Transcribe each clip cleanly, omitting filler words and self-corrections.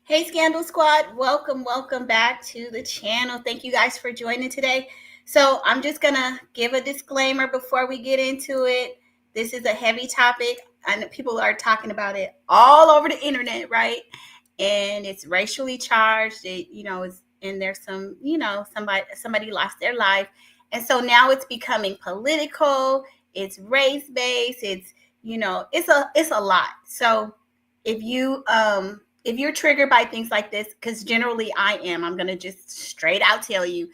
Hey, Scandal Squad, welcome back to the channel. Thank you guys for joining today. So I'm just gonna give a disclaimer before we get into it. This is a heavy topic. I know people are talking about it all over the internet, right? And it's racially charged. And there's somebody lost their life, and so now it's becoming political. It's race based. It's a lot. So if you're triggered by things like this, because generally I'm going to just straight out tell you,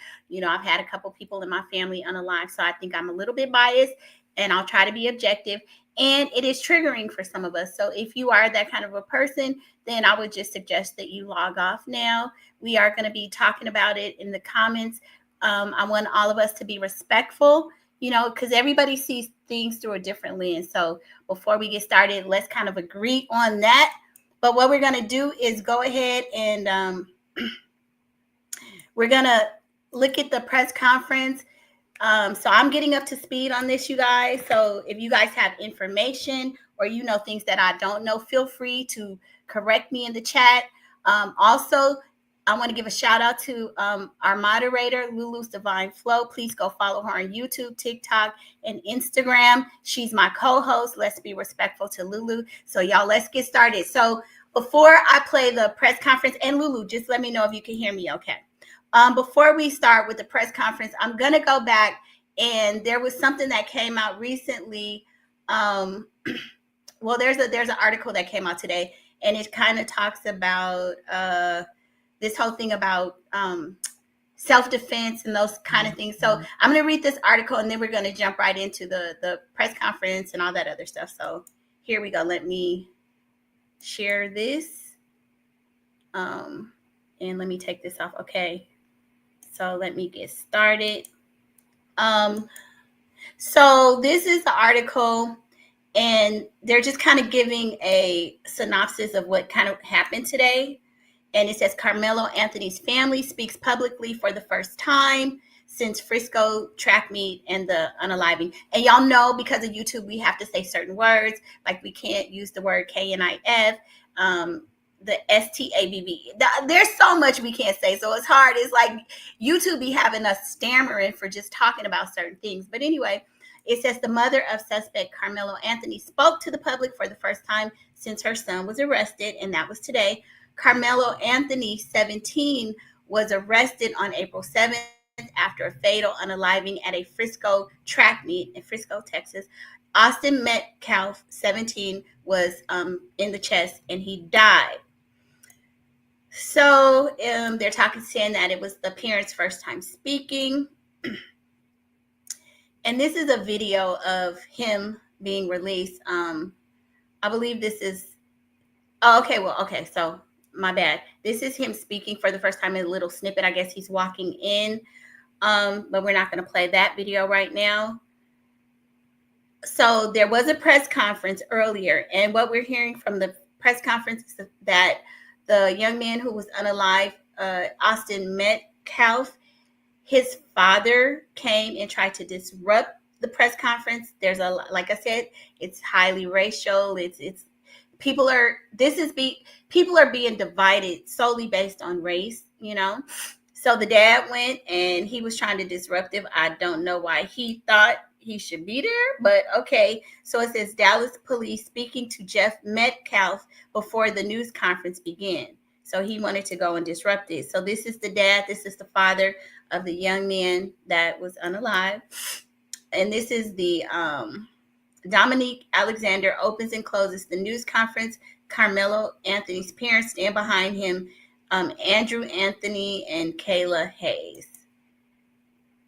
I've had a couple people in my family unalive, so I think I'm a little bit biased, and I'll try to be objective. And it is triggering for some of us. So if you are that kind of a person, then I would just suggest that you log off now. We are going to be talking about it in the comments. I want all of us to be respectful, because everybody sees things through a different lens. So before we get started, let's kind of agree on that. But what we're going to do is go ahead and we're going to look at the press conference. So I'm getting up to speed on this, you guys. So if you guys have information or things that I don't know, feel free to correct me in the chat. Also, I want to give a shout out to our moderator, Lulu's Divine Flow. Please go follow her on YouTube, TikTok, and Instagram. She's my co-host. Let's be respectful to Lulu. So y'all, let's get started. So before I play the press conference, and Lulu, just let me know if you can hear me okay. Before we start with the press conference, I'm going to go back, and there was something that came out recently. Well, there's an article that came out today, and it kind of talks about this whole thing about self-defense and those kind of things. So I'm going to read this article, and then we're going to jump right into the press conference and all that other stuff. So here we go. Let me share this. And let me take this off. Okay. So let me get started. So this is the article, and they're just kind of giving a synopsis of what kind of happened today. And it says Karmelo Anthony's family speaks publicly for the first time since Frisco track meet and the unaliving. And y'all know, because of YouTube, we have to say certain words, like we can't use the word KNIF. The STABB. There's so much we can't say, so it's hard. It's like YouTube be having us stammering for just talking about certain things. But anyway, it says the mother of suspect Karmelo Anthony spoke to the public for the first time since her son was arrested, and that was today. Karmelo Anthony, 17, was arrested on April 7th after a fatal unaliving at a Frisco track meet in Frisco, Texas. Austin Metcalf, 17, was in the chest, and he died. So they're saying that it was the parents' first time speaking. And this is a video of him being released. I believe this is, okay. So my bad. This is him speaking for the first time in a little snippet. I guess he's walking in, but we're not going to play that video right now. So there was a press conference earlier, and what we're hearing from the press conference is that the young man who was unalive, Austin Metcalf, his father came and tried to disrupt the press conference. Like I said, it's highly racial. People are being divided solely based on race, So the dad went, and he was trying to disrupt it. I don't know why he thought he should be there, but okay. So it says Dallas police speaking to Jeff Metcalf before the news conference began. So he wanted to go and disrupt it. So this is the dad. This is the father of the young man that was unalive. And this is the Dominique Alexander opens and closes the news conference. Karmelo Anthony's parents stand behind him. Andrew Anthony and Kayla Hayes.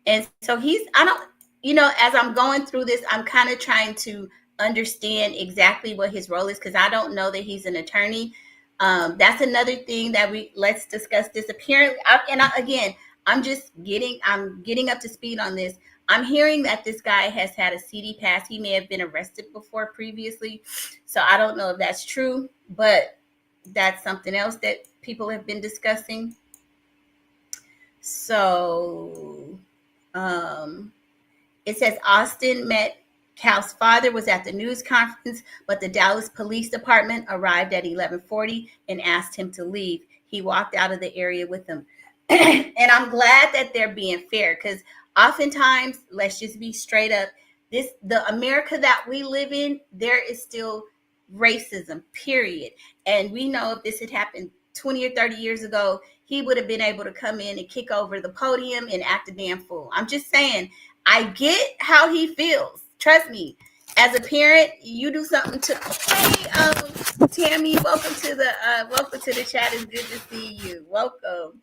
And so as I'm going through this, I'm kind of trying to understand exactly what his role is, because I don't know that he's an attorney. That's another thing that let's discuss this. Apparently, I'm getting up to speed on this. I'm hearing that this guy has had a CD pass. He may have been arrested before previously. So I don't know if that's true, but that's something else that people have been discussing. So it says Austin Metcalf's father was at the news conference, but the Dallas Police Department arrived at 11:40 and asked him to leave. He walked out of the area with them. And I'm glad that they're being fair, because oftentimes, let's just be straight up, the America that we live in, there is still racism, period. And we know if this had happened 20 or 30 years ago, he would have been able to come in and kick over the podium and act a damn fool. I'm just saying, I get how he feels. Trust me. As a parent, you do something to. Hey, Tammy, welcome to the chat. It's good to see you. Welcome.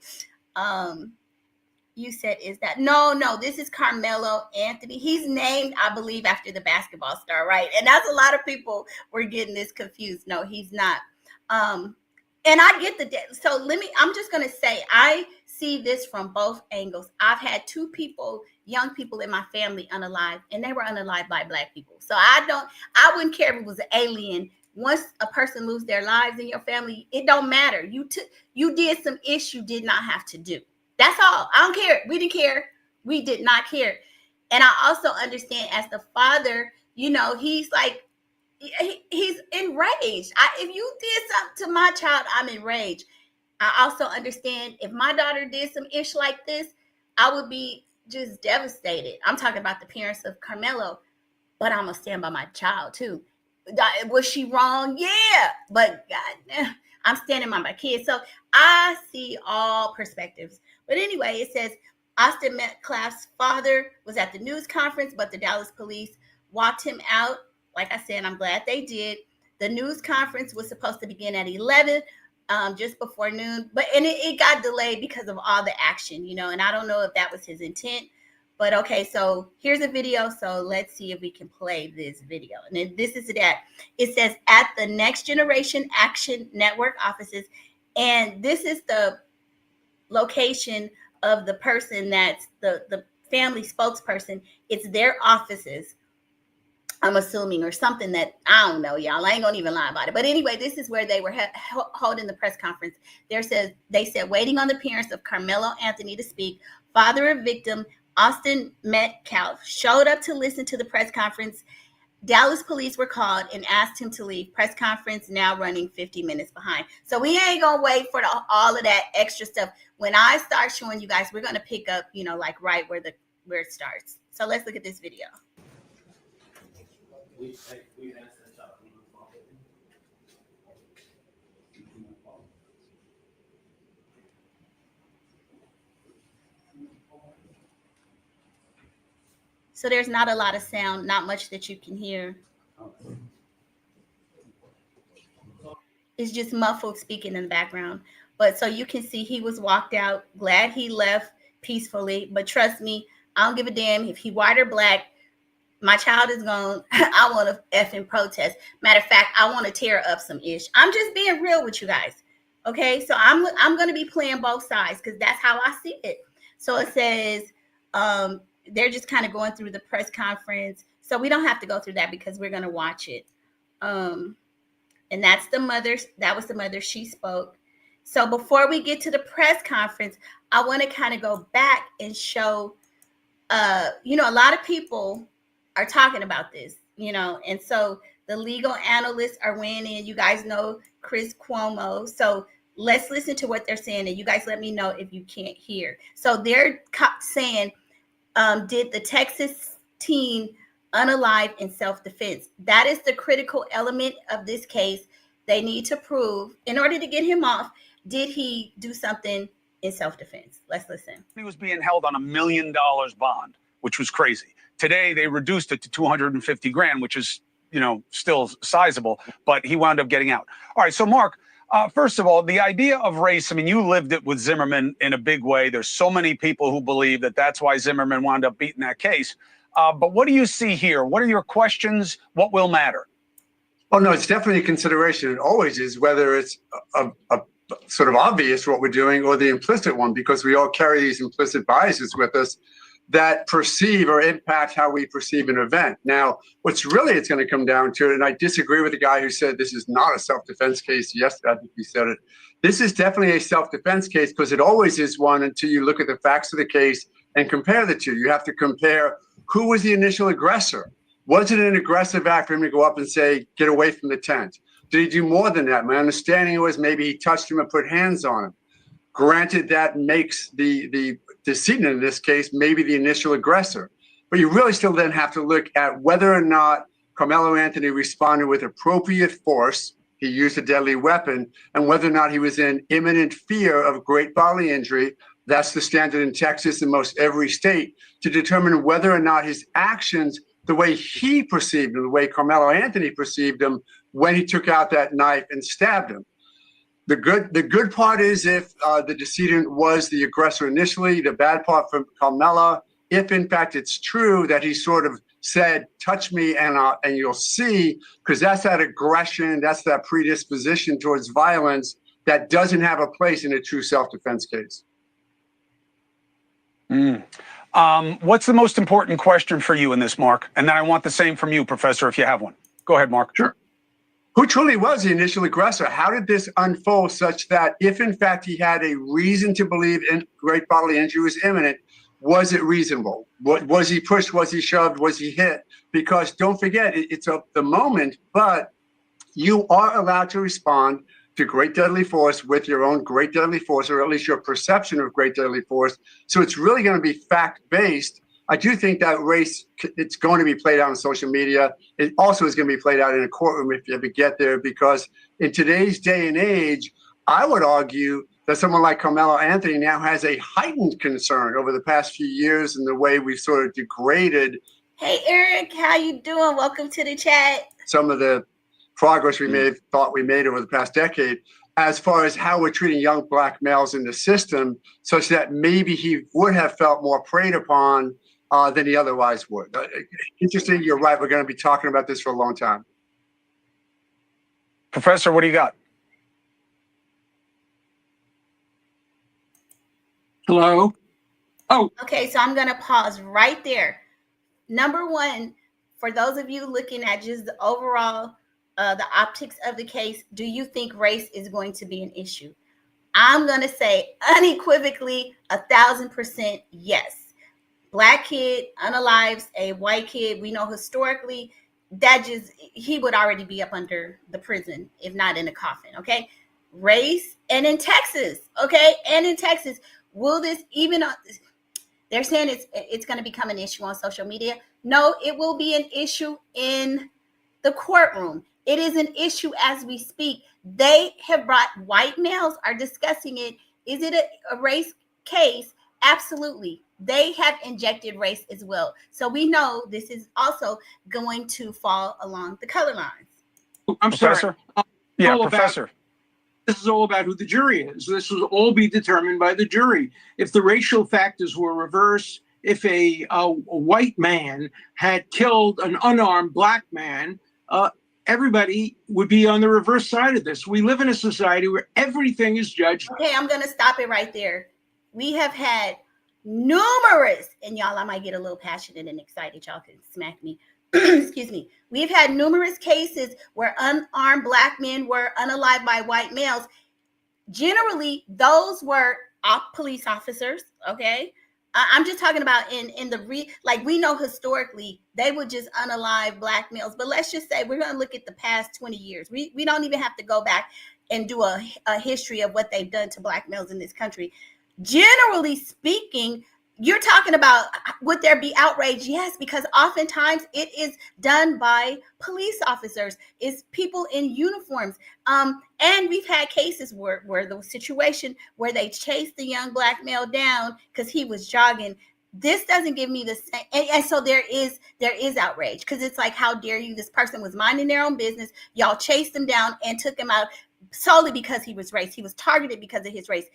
You said, is that no, this is Karmelo Anthony. He's named, I believe, after the basketball star, right? And that's a lot of people were getting this confused. No, he's not. And I get so I'm just going to say, I see this from both angles. I've had two young people in my family unalive, and they were unalive by Black people. So I wouldn't care if it was an alien. Once a person loses their lives in your family, it don't matter. You did some ish you did not have to do. That's all. I don't care. We didn't care. We did not care. And I also understand, as the father, he's like, he's enraged. If you did something to my child, I'm enraged. I also understand if my daughter did some ish like this, I would be just devastated. I'm talking about the parents of Karmelo, but I'm going to stand by my child too. Was she wrong? Yeah. But God, I'm standing by my kids. So I see all perspectives. But anyway, it says Austin Metcalf's father was at the news conference, but the Dallas police walked him out. Like I said, I'm glad they did. The news conference was supposed to begin at 11, just before noon, but it got delayed because of all the action, and I don't know if that was his intent. But okay, so here's a video. So let's see if we can play this video. And then this is that. It says at the Next Generation Action Network offices, and this is the location of the person that's the family spokesperson. It's their offices, I'm assuming, or something that I don't know, y'all. I ain't gonna even lie about it. But anyway, this is where they were holding the press conference. They said waiting on the parents of Karmelo Anthony to speak. Father of victim Austin Metcalf showed up to listen to the press conference. Dallas police were called and asked him to leave. Press conference now running 50 minutes behind. So we ain't gonna wait for all of that extra stuff. When I start showing you guys, we're gonna pick up, like right where it starts. So let's look at this video. So there's not a lot of sound, not much that you can hear. It's just muffled speaking in the background. But so you can see he was walked out. Glad he left peacefully. But trust me, I don't give a damn if he white or Black. My child is gone. I want to effing protest. Matter of fact, I want to tear up some ish. I'm just being real with you guys. Okay, so I'm going to be playing both sides because that's how I see it. So it says they're just kind of going through the press conference. So we don't have to go through that because we're going to watch it. And that's the mother. That was the mother. She spoke. So before we get to the press conference, I want to kind of go back and show, a lot of people are talking about this, and so the legal analysts are weighing in. You guys know Chris Cuomo. So let's listen to what they're saying, and you guys let me know if you can't hear. So they're saying, did the Texas teen unalive in self-defense? That is the critical element of this case. They need to prove, in order to get him off, did he do something in self-defense? Let's listen. He was being held on $1 million bond, which was crazy. Today, they reduced it to $250,000, which is, still sizable, but he wound up getting out. All right. So, Mark, first of all, the idea of race, I mean, you lived it with Zimmerman in a big way. There's so many people who believe that that's why Zimmerman wound up beating that case. But what do you see here? What are your questions? What will matter? Oh, no, it's definitely a consideration. It always is, whether it's a sort of obvious what we're doing or the implicit one, because we all carry these implicit biases with us that perceive or impact how we perceive an event. Now, what's really it's going to come down to, and I disagree with the guy who said this is not a self-defense case yesterday. I think he said it. This is definitely a self-defense case because it always is one until you look at the facts of the case and compare the two. You have to compare who was the initial aggressor. And then you have to compare who was the perpetrator. Was it an aggressive act for him to go up and say, get away from the tent? Did he do more than that? My understanding was maybe he touched him and put hands on him. Granted, that makes the decedent in this case maybe the initial aggressor. But you really still then have to look at whether or not Karmelo Anthony responded with appropriate force. He used a deadly weapon, and whether or not he was in imminent fear of great bodily injury. That's the standard in Texas and most every state, to determine whether or not his actions, the way he perceived him, the way Karmelo Anthony perceived him when he took out that knife and stabbed him. The good part is if the decedent was the aggressor initially. The bad part for Karmelo, if in fact it's true that he sort of said, touch me and you'll see, because that's that aggression, that's that predisposition towards violence that doesn't have a place in a true self-defense case. What's the most important question for you in this, Mark? And then I want the same from you, Professor, if you have one. Go ahead, Mark. Sure. Who truly was the initial aggressor? How did this unfold such that if in fact he had a reason to believe in great bodily injury was imminent, was it reasonable? Was he pushed? Was he shoved? Was he hit? Because don't forget, it's the moment, but you are allowed to respond to great deadly force with your own great deadly force, or at least your perception of great deadly force. So it's really going to be fact-based. I do think that race, it's going to be played out on social media. It also is going to be played out in a courtroom if you ever get there, because in today's day and age, I would argue that someone like Karmelo Anthony now has a heightened concern over the past few years and the way we've sort of degraded. Hey, Eric, how you doing? Welcome to the chat. Some of the progress we may have thought we made over the past decade, as far as how we're treating young black males in the system, such that maybe he would have felt more preyed upon than he otherwise would. Interesting, you're right. We're going to be talking about this for a long time. Professor, what do you got? Hello? Oh. Okay, so I'm going to pause right there. Number one, for those of you looking at just the overall, the optics of the case, do you think race is going to be an issue? I'm going to say unequivocally 1,000% yes. Black kid unalives a white kid. We know historically that he would already be up under the prison, if not in a coffin. Okay. Race, and in Texas. Okay. And in Texas, will this even, they're saying it's going to become an issue on social media. No, it will be an issue in the courtroom. It is an issue as we speak. They have brought, white males are discussing it. Is it a race case? Absolutely. They have injected race as well. So we know this is also going to fall along the color lines. I'm Professor? sorry. Yeah, Professor. This is all about who the jury is. This will all be determined by the jury. If the racial factors were reversed, if a white man had killed an unarmed black man, everybody would be on the reverse side of this. We live in a society where everything is judged. Okay, I'm going to stop it right there. We have had numerous, and y'all, I might get a little passionate and excited. Y'all can smack me. Excuse me. We've had numerous cases where unarmed black men were unalived by white males. Generally, those were police officers. Okay. I'm just talking about in the like we know historically they would just unalive black males. But let's just say we're going to look at the past 20 years. We don't even have to go back and do a history of what they've done to black males in this country. Generally speaking, you're talking about would there be outrage? Yes, because oftentimes it is done by police officers, it's people in uniforms. And we've had cases where the situation where they chased the young black male down because he was jogging. This doesn't give me the same. And so there is outrage because it's like, how dare you? This person was minding their own business. Y'all chased him down and took him out solely because he was race. He was targeted because of his race.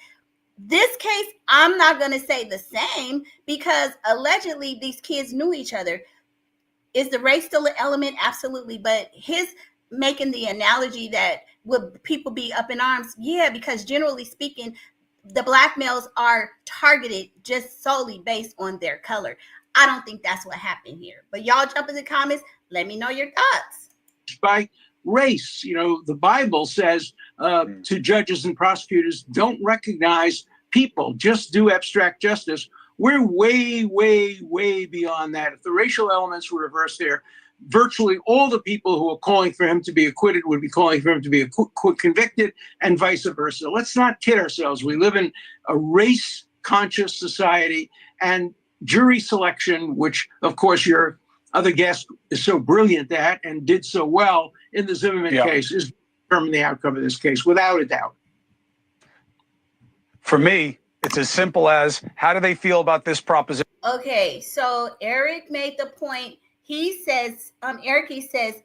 This case, I'm not going to say the same because allegedly these kids knew each other. Is the race still an element? Absolutely. But his making the analogy that would people be up in arms? Yeah, because generally speaking, the black males are targeted just solely based on their color. I don't think that's what happened here. But y'all jump in the comments. Let me know your thoughts. By race, the Bible says to judges and prosecutors, don't recognize people, just do abstract justice. We're way, way, way beyond that. If the racial elements were reversed there, virtually all the people who are calling for him to be acquitted would be calling for him to be convicted, and vice versa. Let's not kid ourselves. We live in a race-conscious society, and jury selection, which, of course, your other guest is so brilliant at and did so well in the Zimmerman case, is determine the outcome of this case, without a doubt. For me, it's as simple as, how do they feel about this proposition? Okay, so Eric made the point. He says, Eric says,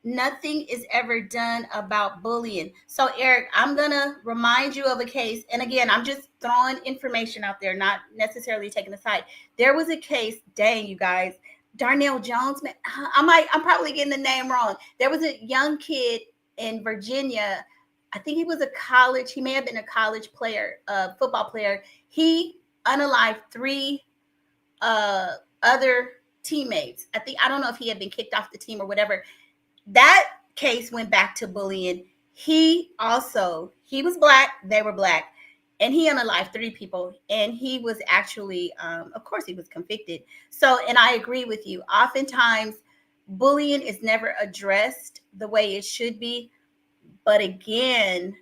nothing is ever done about bullying. So Eric, I'm gonna remind you of a case, and again, I'm just throwing information out there, not necessarily taking a side. There was a case, dang you guys, Darnell Jones, man, I'm probably getting the name wrong. There was a young kid in Virginia. I think he was a college, he may have been a college player, football player. He unalived 3 other teammates. I don't know if he had been kicked off the team or whatever. That case went back to bullying. He was black, they were black, and he unalived 3 people, and he was actually, of course he was convicted. So, and I agree with you. Oftentimes bullying is never addressed the way it should be. But again,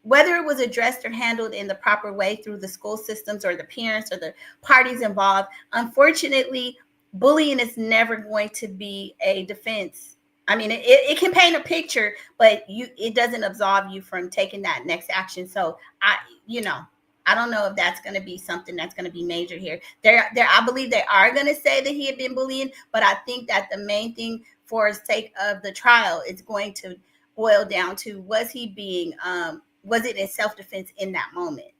whether it was addressed or handled in the proper way through the school systems or the parents or the parties involved, unfortunately, bullying is never going to be a defense. I mean, it can paint a picture, but it doesn't absolve you from taking that next action. So I don't know if that's going to be something that's going to be major here. I believe they are going to say that he had been bullying, but I think that the main thing for the sake of the trial is going to boil down to, was it in self-defense in that moment?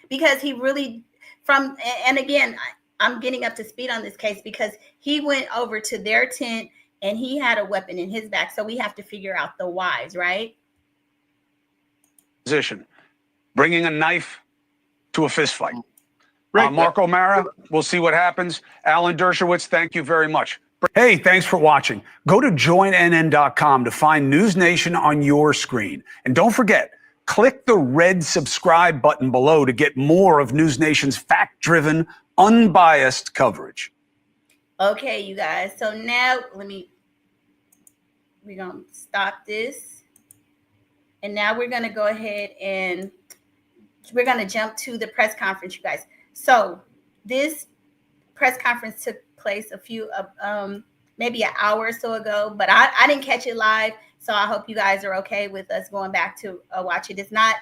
Because he really, and again, I'm getting up to speed on this case because he went over to their tent and he had a weapon in his back. So we have to figure out the whys, right? Position, bringing a knife to a fist fight. Right. Mark O'Mara, we'll see what happens. Alan Dershowitz, thank you very much. Hey, thanks for watching. Go to joinnn.com to find News Nation on your screen. And don't forget, click the red subscribe button below to get more of News Nation's fact-driven, unbiased coverage. Okay, you guys. So now we're going to stop this. And now we're going to go ahead and we're going to jump to the press conference, you guys. So this press conference took place maybe an hour or so ago, but I didn't catch it live. So I hope you guys are okay with us going back to watch it. It's not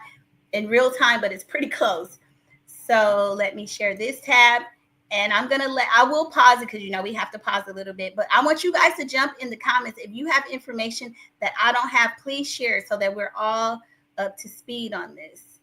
in real time, but it's pretty close. So let me share this tab, and I will pause it because, we have to pause a little bit, but I want you guys to jump in the comments. If you have information that I don't have, please share it so that we're all up to speed on this.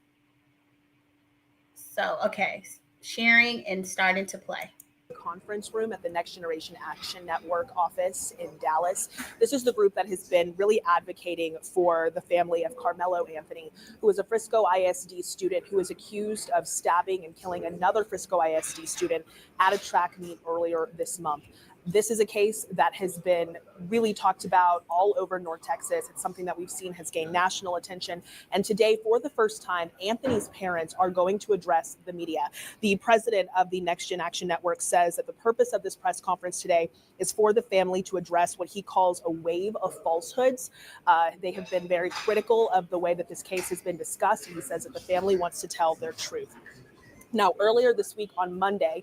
So, okay, sharing and starting to play. Conference room at the Next Generation Action Network office in Dallas. This is the group that has been really advocating for the family of Karmelo Anthony, who was a Frisco ISD student who was accused of stabbing and killing another Frisco ISD student at a track meet earlier this month. This is a case that has been really talked about all over North Texas. It's something that we've seen has gained national attention. And today, for the first time, Anthony's parents are going to address the media. The president of the Next Gen Action Network says that the purpose of this press conference today is for the family to address what he calls a wave of falsehoods. They have been very critical of the way that this case has been discussed. And he says that the family wants to tell their truth. Now, earlier this week on Monday,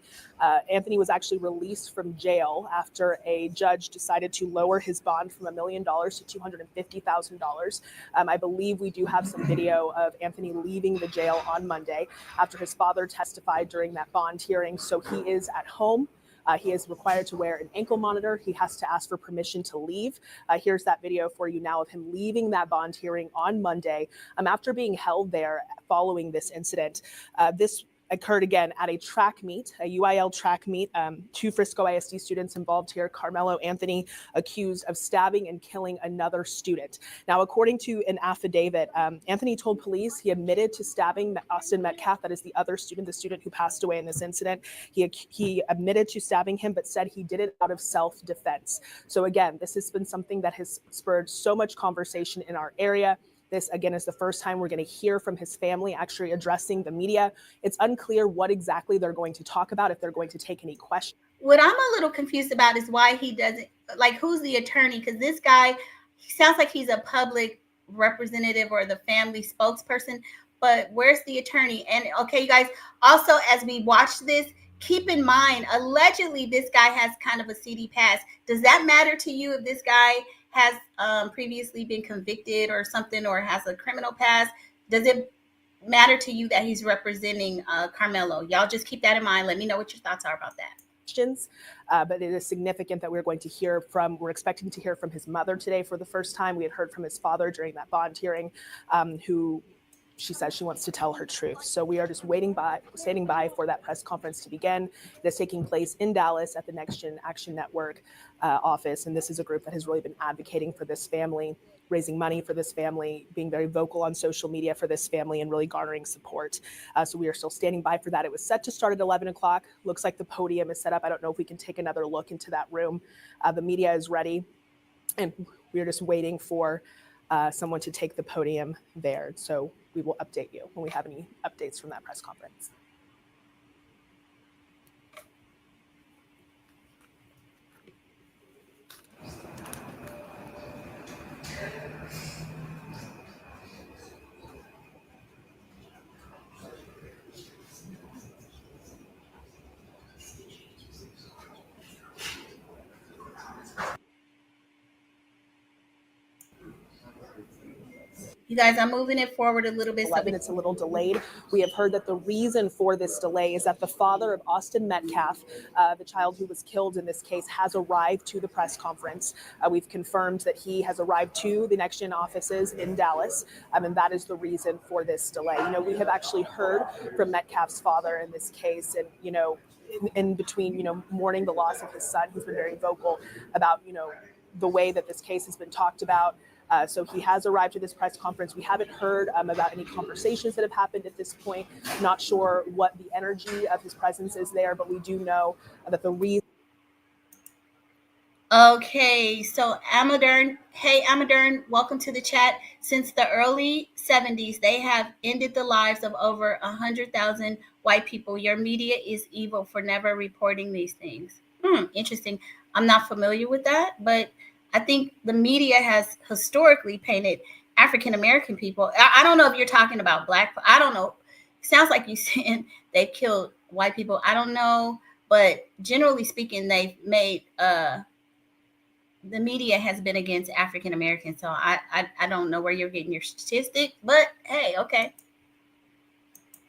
Anthony was actually released from jail after a judge decided to lower his bond from $1 million to $250,000. I believe we do have some video of Anthony leaving the jail on Monday after his father testified during that bond hearing. So he is at home. He is required to wear an ankle monitor. He has to ask for permission to leave. Here's that video for you now of him leaving that bond hearing on Monday after being held there following this incident. This occurred again at a track meet, a UIL track meet. 2 Frisco ISD students involved here. Karmelo Anthony accused of stabbing and killing another student. Now, according to an affidavit, Anthony told police he admitted to stabbing Austin Metcalf, that is the other student, the student who passed away in this incident. He admitted to stabbing him, but said he did it out of self-defense. So again, this has been something that has spurred so much conversation in our area. This, again, is the first time we're going to hear from his family actually addressing the media. It's unclear what exactly they're going to talk about, if they're going to take any questions. what I'm a little confused about is why he doesn't, like, who's the attorney? Because this guy, he sounds like he's a public representative or the family spokesperson, but where's the attorney? And okay, you guys, also as we watch this, keep in mind, allegedly this guy has kind of a seedy past. Does that matter to you if this guy has previously been convicted or something, or has a criminal past? Does it matter to you that he's representing Karmelo? Y'all just keep that in mind. Let me know what your thoughts are about that. But it is significant that we're expecting to hear from his mother today for the first time. We had heard from his father during that bond hearing, who she says she wants to tell her truth. So we are just standing by for that press conference to begin. It is taking place in Dallas at the Next Gen Action Network office. And this is a group that has really been advocating for this family, raising money for this family, being very vocal on social media for this family, and really garnering support. So we are still standing by for that. It was set to start at 11 o'clock. Looks like the podium is set up. I don't know if we can take another look into that room. The media is ready, and we are just waiting for someone to take the podium there. So we will update you when we have any updates from that press conference. You guys, I'm moving it forward a little bit. It's a little delayed. We have heard that the reason for this delay is that the father of Austin Metcalf, the child who was killed in this case, has arrived to the press conference. We've confirmed that he has arrived to the Next Gen offices in Dallas, and that is the reason for this delay. We have actually heard from Metcalf's father in this case, and in between, mourning the loss of his son, he's been very vocal about, the way that this case has been talked about. So he has arrived to this press conference. We haven't heard about any conversations that have happened at this point. Not sure what the energy of his presence is there, but we do know that the reason. Okay, so Amadern, hey Amadern, welcome to the chat. Since the early 70s, they have ended the lives of over 100,000 white people. Your media is evil for never reporting these things. Interesting. I'm not familiar with that, but I think the media has historically painted African American people. I don't know if you're talking about black. I don't know. Sounds like you saying they've killed white people. I don't know, but generally speaking, they've made the media has been against African Americans. So I don't know where you're getting your statistic, but hey, okay.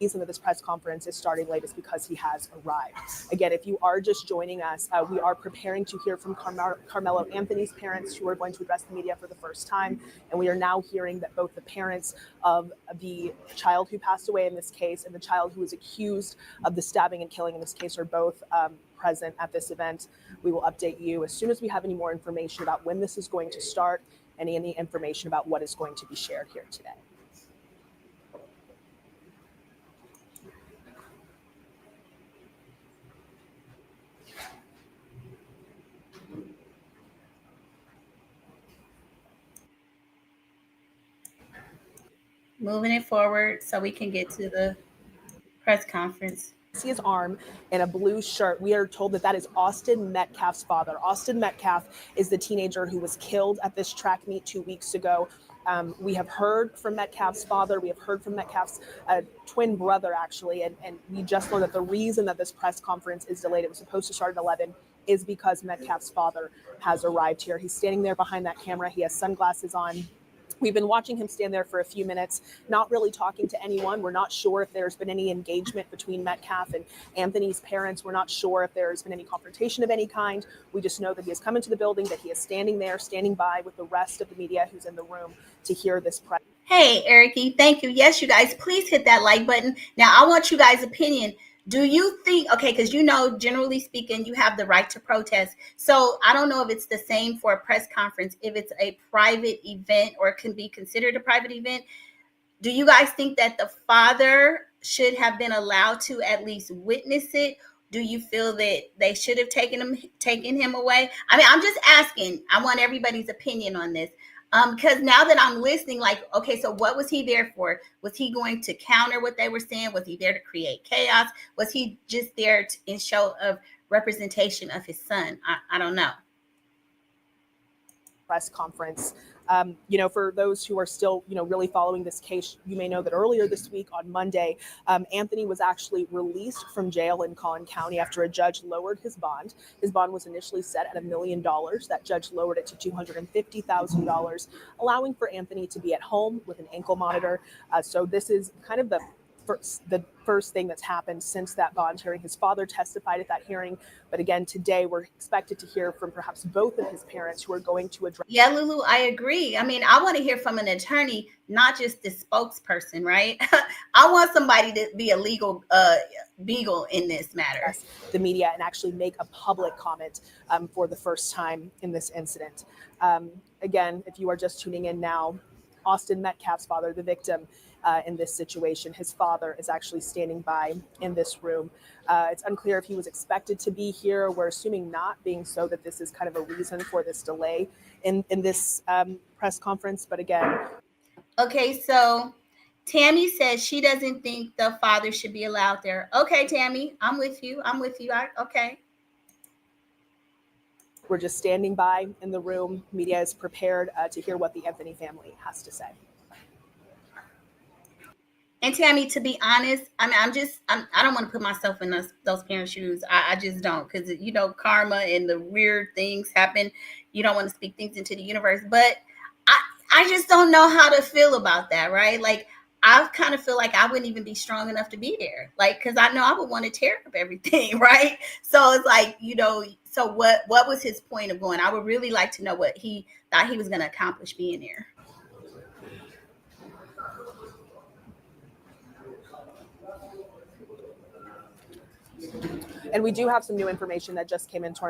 Reason that this press conference is starting late is because he has arrived. Again, if you are just joining us, we are preparing to hear from Karmelo Anthony's parents, who are going to address the media for the first time. And we are now hearing that both the parents of the child who passed away in this case and the child who was accused of the stabbing and killing in this case are both present at this event. We will update you as soon as we have any more information about when this is going to start, and any information about what is going to be shared here today. Moving it forward so we can get to the press conference. See his arm in a blue shirt. We are told that that is Austin Metcalf's father. Austin Metcalf is the teenager who was killed at this track meet 2 weeks ago. We have heard from Metcalf's father. We have heard from Metcalf's twin brother, actually. And we just learned that the reason that this press conference is delayed, it was supposed to start at 11, is because Metcalf's father has arrived here. He's standing there behind that camera. He has sunglasses on. We've been watching him stand there for a few minutes, not really talking to anyone. We're not sure if there's been any engagement between Metcalf and Anthony's parents. We're not sure if there's been any confrontation of any kind. We just know that he has come into the building, that he is standing there, standing by with the rest of the media who's in the room to hear this press. Hey, Ericy, thank you. Yes, you guys, please hit that like button. Now, I want you guys' opinion. Do you think, okay, because generally speaking, you have the right to protest. So I don't know if it's the same for a press conference, if it's a private event or it can be considered a private event. Do you guys think that the father should have been allowed to at least witness it? Do you feel that they should have taken him away? I mean, I'm just asking. I want everybody's opinion on this. Because now that I'm listening, like, okay, so what was he there for? Was he going to counter what they were saying? Was he there to create chaos? Was he just there in show of representation of his son. I don't know. Press conference. For those who are still, really following this case, you may know that earlier this week on Monday, Anthony was actually released from jail in Collin County after a judge lowered his bond. His bond was initially set at $1 million. That judge lowered it to $250,000, allowing for Anthony to be at home with an ankle monitor. So this is kind of the first thing that's happened since that bond hearing. His father testified at that hearing, but again, today we're expected to hear from perhaps both of his parents who are going to address. Yeah, Lulu, I agree. I mean, I want to hear from an attorney, not just the spokesperson, right? I want somebody to be a legal beagle in this matter. The media and actually make a public comment for the first time in this incident. Again, if you are just tuning in now, Austin Metcalf's father, the victim, in this situation. His father is actually standing by in this room. It's unclear if he was expected to be here. We're assuming not, being so that this is kind of a reason for this delay in this press conference. But again. Okay, so Tammy says she doesn't think the father should be allowed there. Okay, Tammy, I'm with you. Okay. We're just standing by in the room. Media is prepared to hear what the Anthony family has to say. And Tammy, to be honest, I mean, I don't want to put myself in those parents' shoes. I just don't, because karma and the weird things happen. You don't want to speak things into the universe, but I just don't know how to feel about that, right? Like, I kind of feel like I wouldn't even be strong enough to be there, like, because I know I would want to tear up everything, right? So it's like, so what was his point of going? I would really like to know what he thought he was going to accomplish being there. And we do have some new information that just came into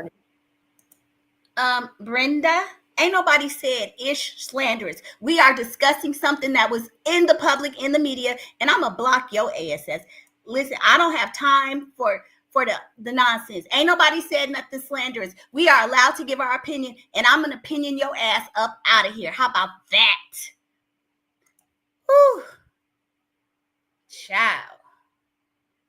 our Brenda, ain't nobody said ish slanderous. We are discussing something that was in the public, in the media, and I'm gonna block your ASS. Listen, I don't have time for the nonsense. Ain't nobody said nothing slanderous. We are allowed to give our opinion, and I'm gonna opinion your ass up out of here. How about that? Whew. Child.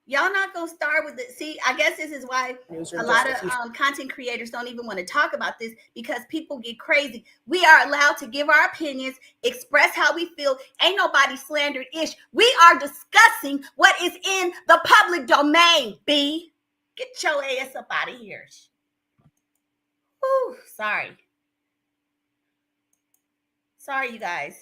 Y'all not going to start with it. See, I guess this is why a lot of content creators don't even want to talk about this, because people get crazy. We are allowed to give our opinions, express how we feel. Ain't nobody slandered ish. We are discussing what is in the public domain, B. Get your ass up out of here. Whew, sorry. Sorry, you guys.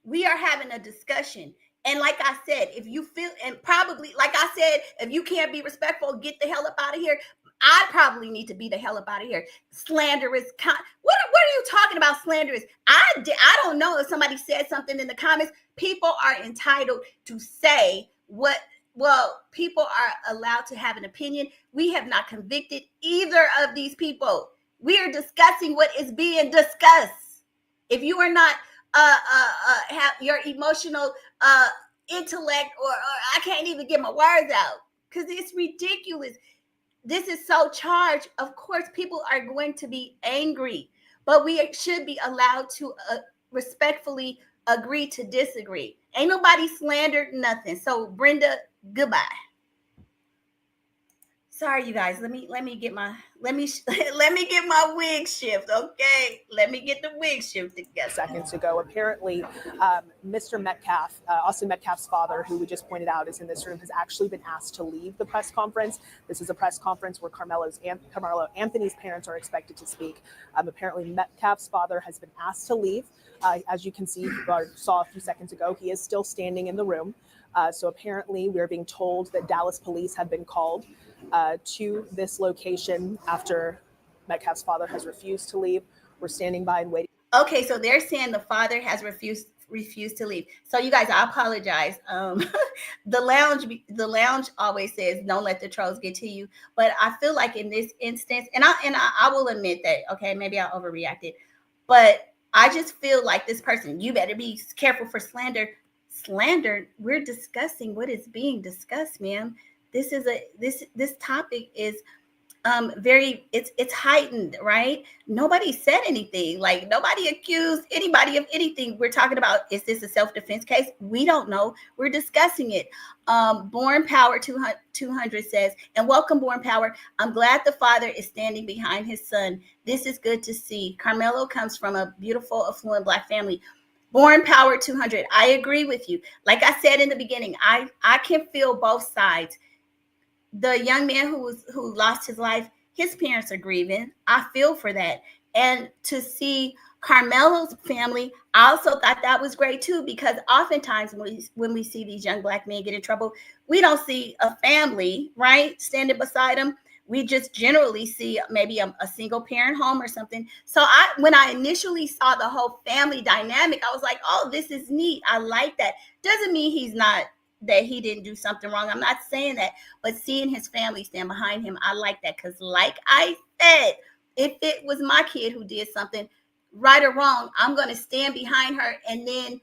We are having a discussion. And like I said, if you feel, and probably, like I said, if you can't be respectful, get the hell up out of here. I probably need to be the hell up out of here. Slanderous. What are you talking about, slanderous? I don't know if somebody said something in the comments. People are entitled to say what, well, people are allowed to have an opinion. We have not convicted either of these people. We are discussing what is being discussed. If you are not have your emotional intellect, or I can't even get my words out, because it's ridiculous. This is so charged. Of course, people are going to be angry, but we should be allowed to respectfully agree to disagree. Ain't nobody slandered nothing. So Brenda, goodbye. Sorry, you guys. Let me get my wig shift. Okay, let me get the wig shift together. Seconds ago, apparently, Mr. Metcalf, Austin Metcalf's father, who we just pointed out is in this room, has actually been asked to leave the press conference. This is a press conference where Karmelo Anthony's parents are expected to speak. Apparently, Metcalf's father has been asked to leave. As you can see, or saw a few seconds ago, he is still standing in the room. So apparently, we're being told that Dallas police have been called to this location after Metcalf's father has refused to leave. We're standing by and waiting. Okay, so they're saying the father has refused to leave. So you guys, I apologize. The lounge always says don't let the trolls get to you, but I feel like in this instance, and I will admit that, okay, maybe I overreacted, but I just feel like this person, you better be careful for slander. We're discussing what is being discussed, ma'am. This topic is it's heightened, right? Nobody said anything. Like, nobody accused anybody of anything. We're talking about, is this a self-defense case? We don't know. We're discussing it. Born Power 200 says, and welcome, Born Power. I'm glad the father is standing behind his son. This is good to see. Karmelo comes from a beautiful, affluent Black family. Born Power 200, I agree with you. Like I said in the beginning, I can feel both sides. The young man who lost his life, his parents are grieving. I feel for that. And to see Karmelo's family, I also thought that was great too, because oftentimes when we see these young Black men get in trouble, we don't see a family, right, standing beside them. We just generally see maybe a single parent home or something. So when I initially saw the whole family dynamic, I was like, oh, this is neat. I like that. Doesn't mean that he didn't do something wrong. I'm not saying that, but seeing his family stand behind him, I like that. Because like I said, if it was my kid who did something, right or wrong, I'm going to stand behind her, and then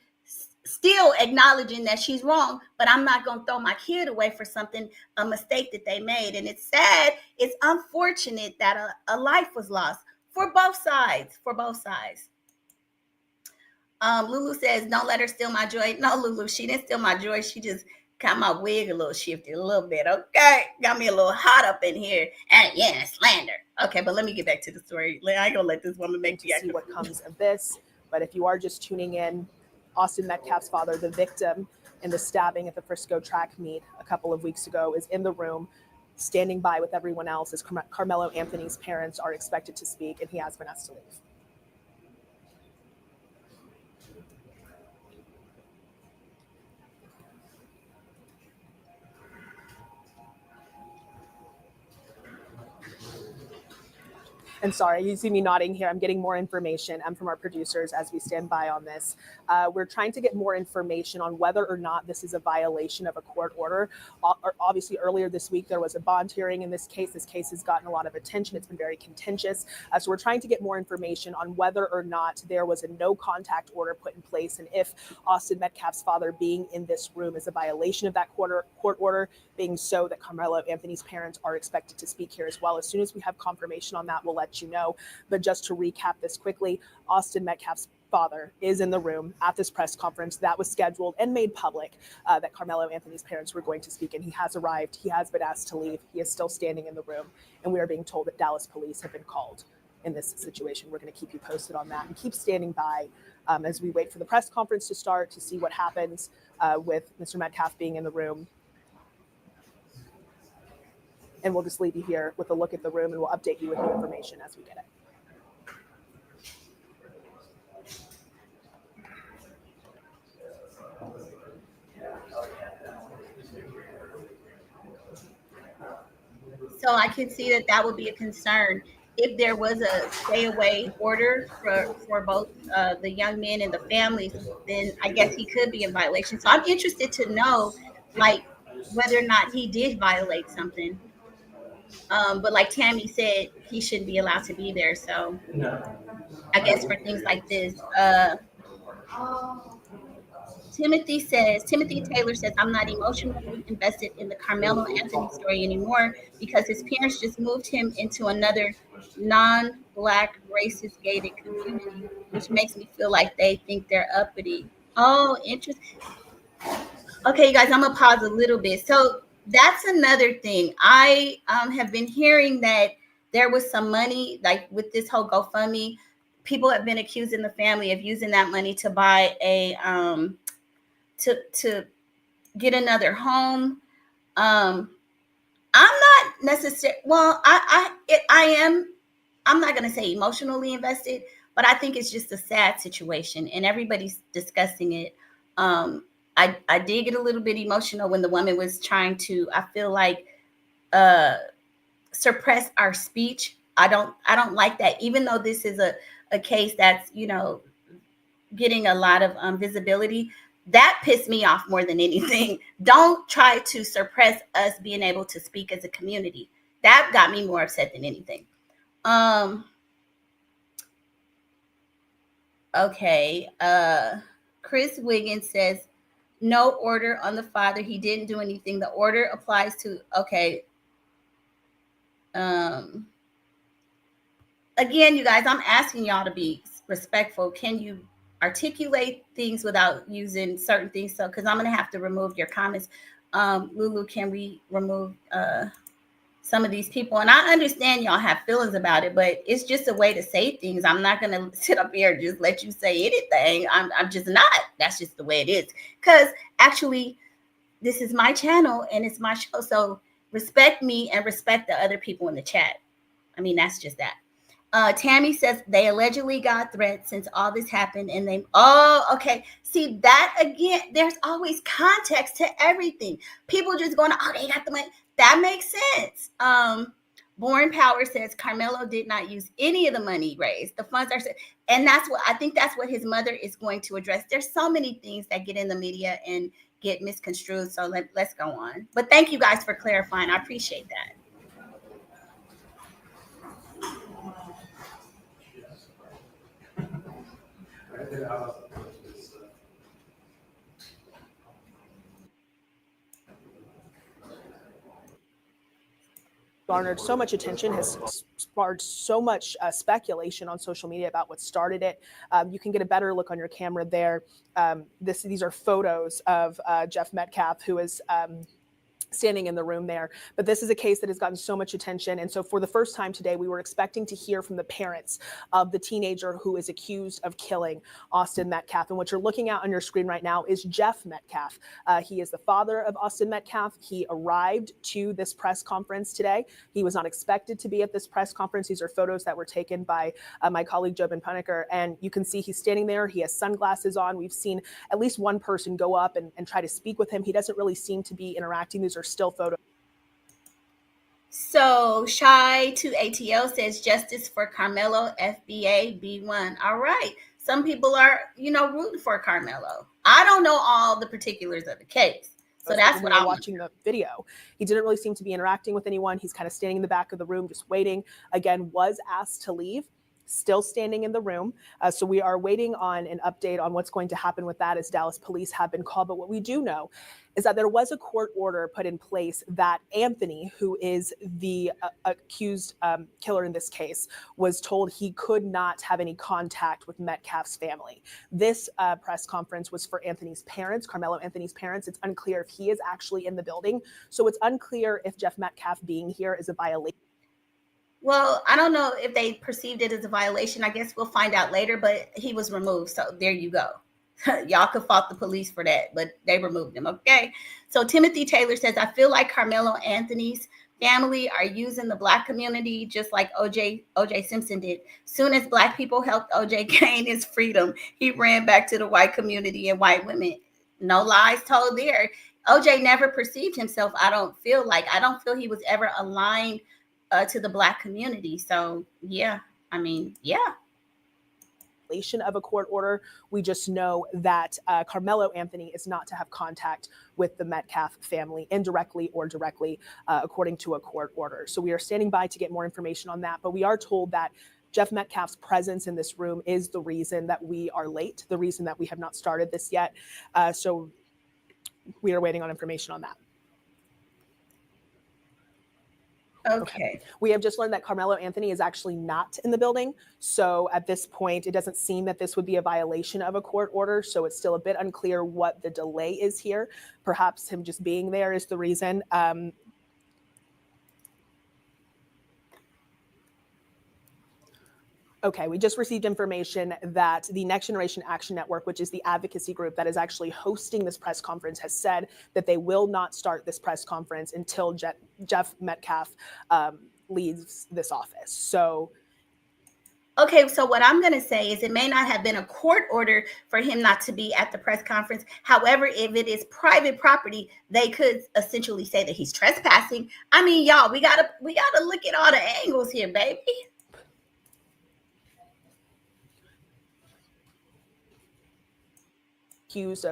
still acknowledging that she's wrong, but I'm not going to throw my kid away for something, a mistake that they made. And it's sad. It's unfortunate that a life was lost for both sides, Lulu says, don't let her steal my joy. No, Lulu, she didn't steal my joy. She just got my wig a little shifted a little bit. Okay. Got me a little hot up in here. And yeah, slander. Okay, but let me get back to the story. I ain't gonna let this woman make me see what comes of this. But if you are just tuning in, Austin Metcalf's father, the victim in the stabbing at the Frisco track meet a couple of weeks ago, is in the room, standing by with everyone else as Karmelo Anthony's parents are expected to speak, and he has been asked to leave. And sorry, you see me nodding here. I'm getting more information. I'm from our producers as we stand by on this. We're trying to get more information on whether or not this is a violation of a court order. Obviously, earlier this week, there was a bond hearing in this case. This case has gotten a lot of attention. It's been very contentious. So we're trying to get more information on whether or not there was a no contact order put in place, and if Austin Metcalf's father being in this room is a violation of that court order, being so that Karmelo Anthony's parents are expected to speak here as well. As soon as we have confirmation on that, we'll let you know. But just to recap this quickly, Austin Metcalf's father is in the room at this press conference that was scheduled and made public, that Karmelo Anthony's parents were going to speak, and he has arrived. He has been asked to leave. He is still standing in the room, and we are being told that Dallas police have been called in this situation. We're going to keep you posted on that and keep standing by as we wait for the press conference to start to see what happens with Mr. Metcalf being in the room. And we'll just leave you here with a look at the room, and we'll update you with new information as we get it. So I can see that would be a concern. If there was a stay away order for both the young men and the families, then I guess he could be in violation. So I'm interested to know, like, whether or not he did violate something. But like Tammy said, he shouldn't be allowed to be there. So I guess for things like this, Timothy Taylor says, I'm not emotionally invested in the Karmelo Anthony story anymore because his parents just moved him into another non-Black racist gated community, which makes me feel like they think they're uppity. Oh, interesting. Okay, you guys, I'm gonna pause a little bit. So that's another thing. I have been hearing that there was some money, like with this whole GoFundMe, people have been accusing the family of using that money to buy a to get another home. I'm not necessarily, well, I am, I'm not going to say emotionally invested, but I think it's just a sad situation and everybody's discussing it. I did get a little bit emotional when the woman was trying to, I feel like, suppress our speech. I don't like that, even though this is a case that's, getting a lot of visibility. That pissed me off more than anything. Don't try to suppress us being able to speak as a community. That got me more upset than anything. Okay. Chris Wiggins says, no order on the father. He didn't do anything. The order applies to, okay. Again, you guys, I'm asking y'all to be respectful. Can you articulate things without using certain things? So, because I'm going to have to remove your comments. Lulu, can we remove some of these people? And I understand y'all have feelings about it, but it's just a way to say things. I'm not going to sit up here and just let you say anything. I'm just not. That's just the way it is. Because actually, this is my channel and it's my show. So respect me and respect the other people in the chat. I mean, that's just that. Tammy says they allegedly got threats since all this happened, and they okay. See that again? There's always context to everything. People just going, they got the money. That makes sense. Born Power says Karmelo did not use any of the money raised. The funds are, and that's what I think. That's what his mother is going to address. There's so many things that get in the media and get misconstrued. So let's go on. But thank you guys for clarifying. I appreciate that. Garnered so much attention, has sparked so much speculation on social media about what started it. You can get a better look on your camera there. These are photos of Jeff Metcalf, who is standing in the room there. But this is a case that has gotten so much attention. And so for the first time today, we were expecting to hear from the parents of the teenager who is accused of killing Austin Metcalf. And what you're looking at on your screen right now is Jeff Metcalf. He is the father of Austin Metcalf. He arrived to this press conference today. He was not expected to be at this press conference. These are photos that were taken by my colleague, Jobin Puneker. And you can see he's standing there. He has sunglasses on. We've seen at least one person go up and try to speak with him. He doesn't really seem to be interacting. These are still photos. So Shy to ATL says justice for Karmelo, FBA B1. All right. Some people are, rooting for Karmelo. I don't know all the particulars of the case. So that's what I'm watching the video. He didn't really seem to be interacting with anyone. He's kind of standing in the back of the room, just waiting. Again, was asked to leave. Still standing in the room. So we are waiting on an update on what's going to happen with that, as Dallas police have been called. But what we do know is that there was a court order put in place that Anthony, who is the accused killer in this case, was told he could not have any contact with Metcalf's family. This press conference was for Anthony's parents, Karmelo Anthony's parents. It's unclear if he is actually in the building. So it's unclear if Jeff Metcalf being here is a violation. Well, I don't know if they perceived it as a violation. I guess we'll find out later, but he was removed. So there you go. Y'all could fault the police for that, but they removed him. Okay. So Timothy Taylor says, I feel like Karmelo Anthony's family are using the Black community just like OJ Simpson did. Soon as Black people helped OJ gain his freedom, he ran back to the white community and white women. No lies told there. OJ never perceived himself. I don't feel he was ever aligned to the Black community. So yeah. Of a court order. We just know that Karmelo Anthony is not to have contact with the Metcalf family indirectly or directly, according to a court order. So we are standing by to get more information on that. But we are told that Jeff Metcalf's presence in this room is the reason that we are late, the reason that we have not started this yet. So we are waiting on information on that. Okay. We have just learned that Karmelo Anthony is actually not in the building. So at this point, it doesn't seem that this would be a violation of a court order. So it's still a bit unclear what the delay is here. Perhaps him just being there is the reason. Okay, we just received information that the Next Generation Action Network, which is the advocacy group that is actually hosting this press conference, has said that they will not start this press conference until Jeff Metcalf leaves this office. So okay, so what I'm going to say is it may not have been a court order for him not to be at the press conference. However, if it is private property, they could essentially say that he's trespassing. I mean, y'all, we gotta look at all the angles here, baby. Accused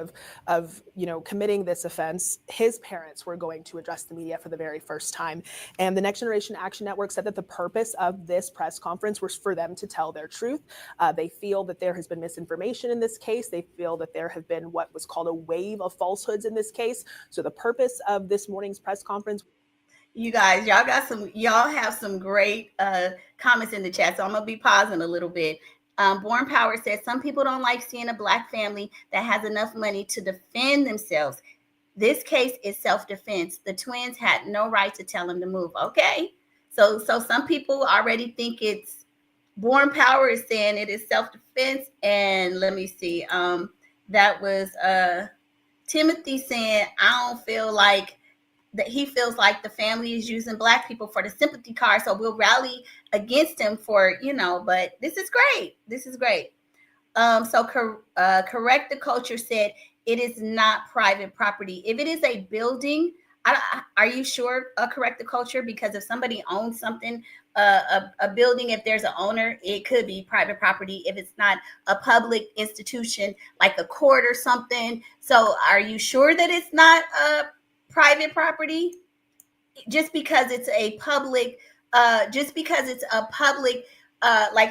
of committing this offense, his parents were going to address the media for the very first time. And the Next Generation Action Network said that the purpose of this press conference was for them to tell their truth. They feel that there has been misinformation in this case. They feel that there have been what was called a wave of falsehoods in this case. So the purpose of this morning's press conference. You guys, y'all have some great comments in the chat. So I'm gonna be pausing a little bit. Born Power says some people don't like seeing a black family that has enough money to defend themselves. This case is self-defense. The twins had no right to tell him to move. Okay. So some people already think it's Born Power is saying it is self-defense. And let me see. That was Timothy saying, I don't feel like that he feels like the family is using black people for the sympathy card. So we'll rally against him for, but this is great. This is great. Correct the Culture said it is not private property. If it is a building, are you sure? Correct the Culture, because if somebody owns something, a building, if there's an owner, it could be private property. If it's not a public institution like a court or something. So, are you sure that it's not private property? Just because it's a public, like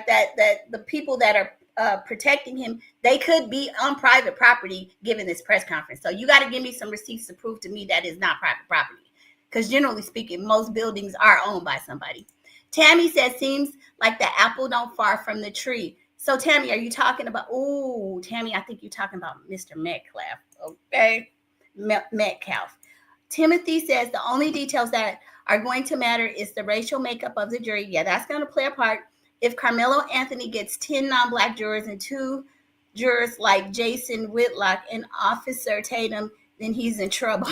that the people that are protecting him, they could be on private property given this press conference. So you got to give me some receipts to prove to me that is not private property, because generally speaking, most buildings are owned by somebody. Tammy says, seems like the apple don't far from the tree. So Tammy, are you talking about, Tammy, I think you're talking about Mr. Metcalf. Okay. Metcalf. Timothy says the only details that are going to matter is the racial makeup of the jury. Yeah, that's going to play a part. If Karmelo Anthony gets 10 non-black jurors and 2 jurors like Jason Whitlock and Officer Tatum, then he's in trouble.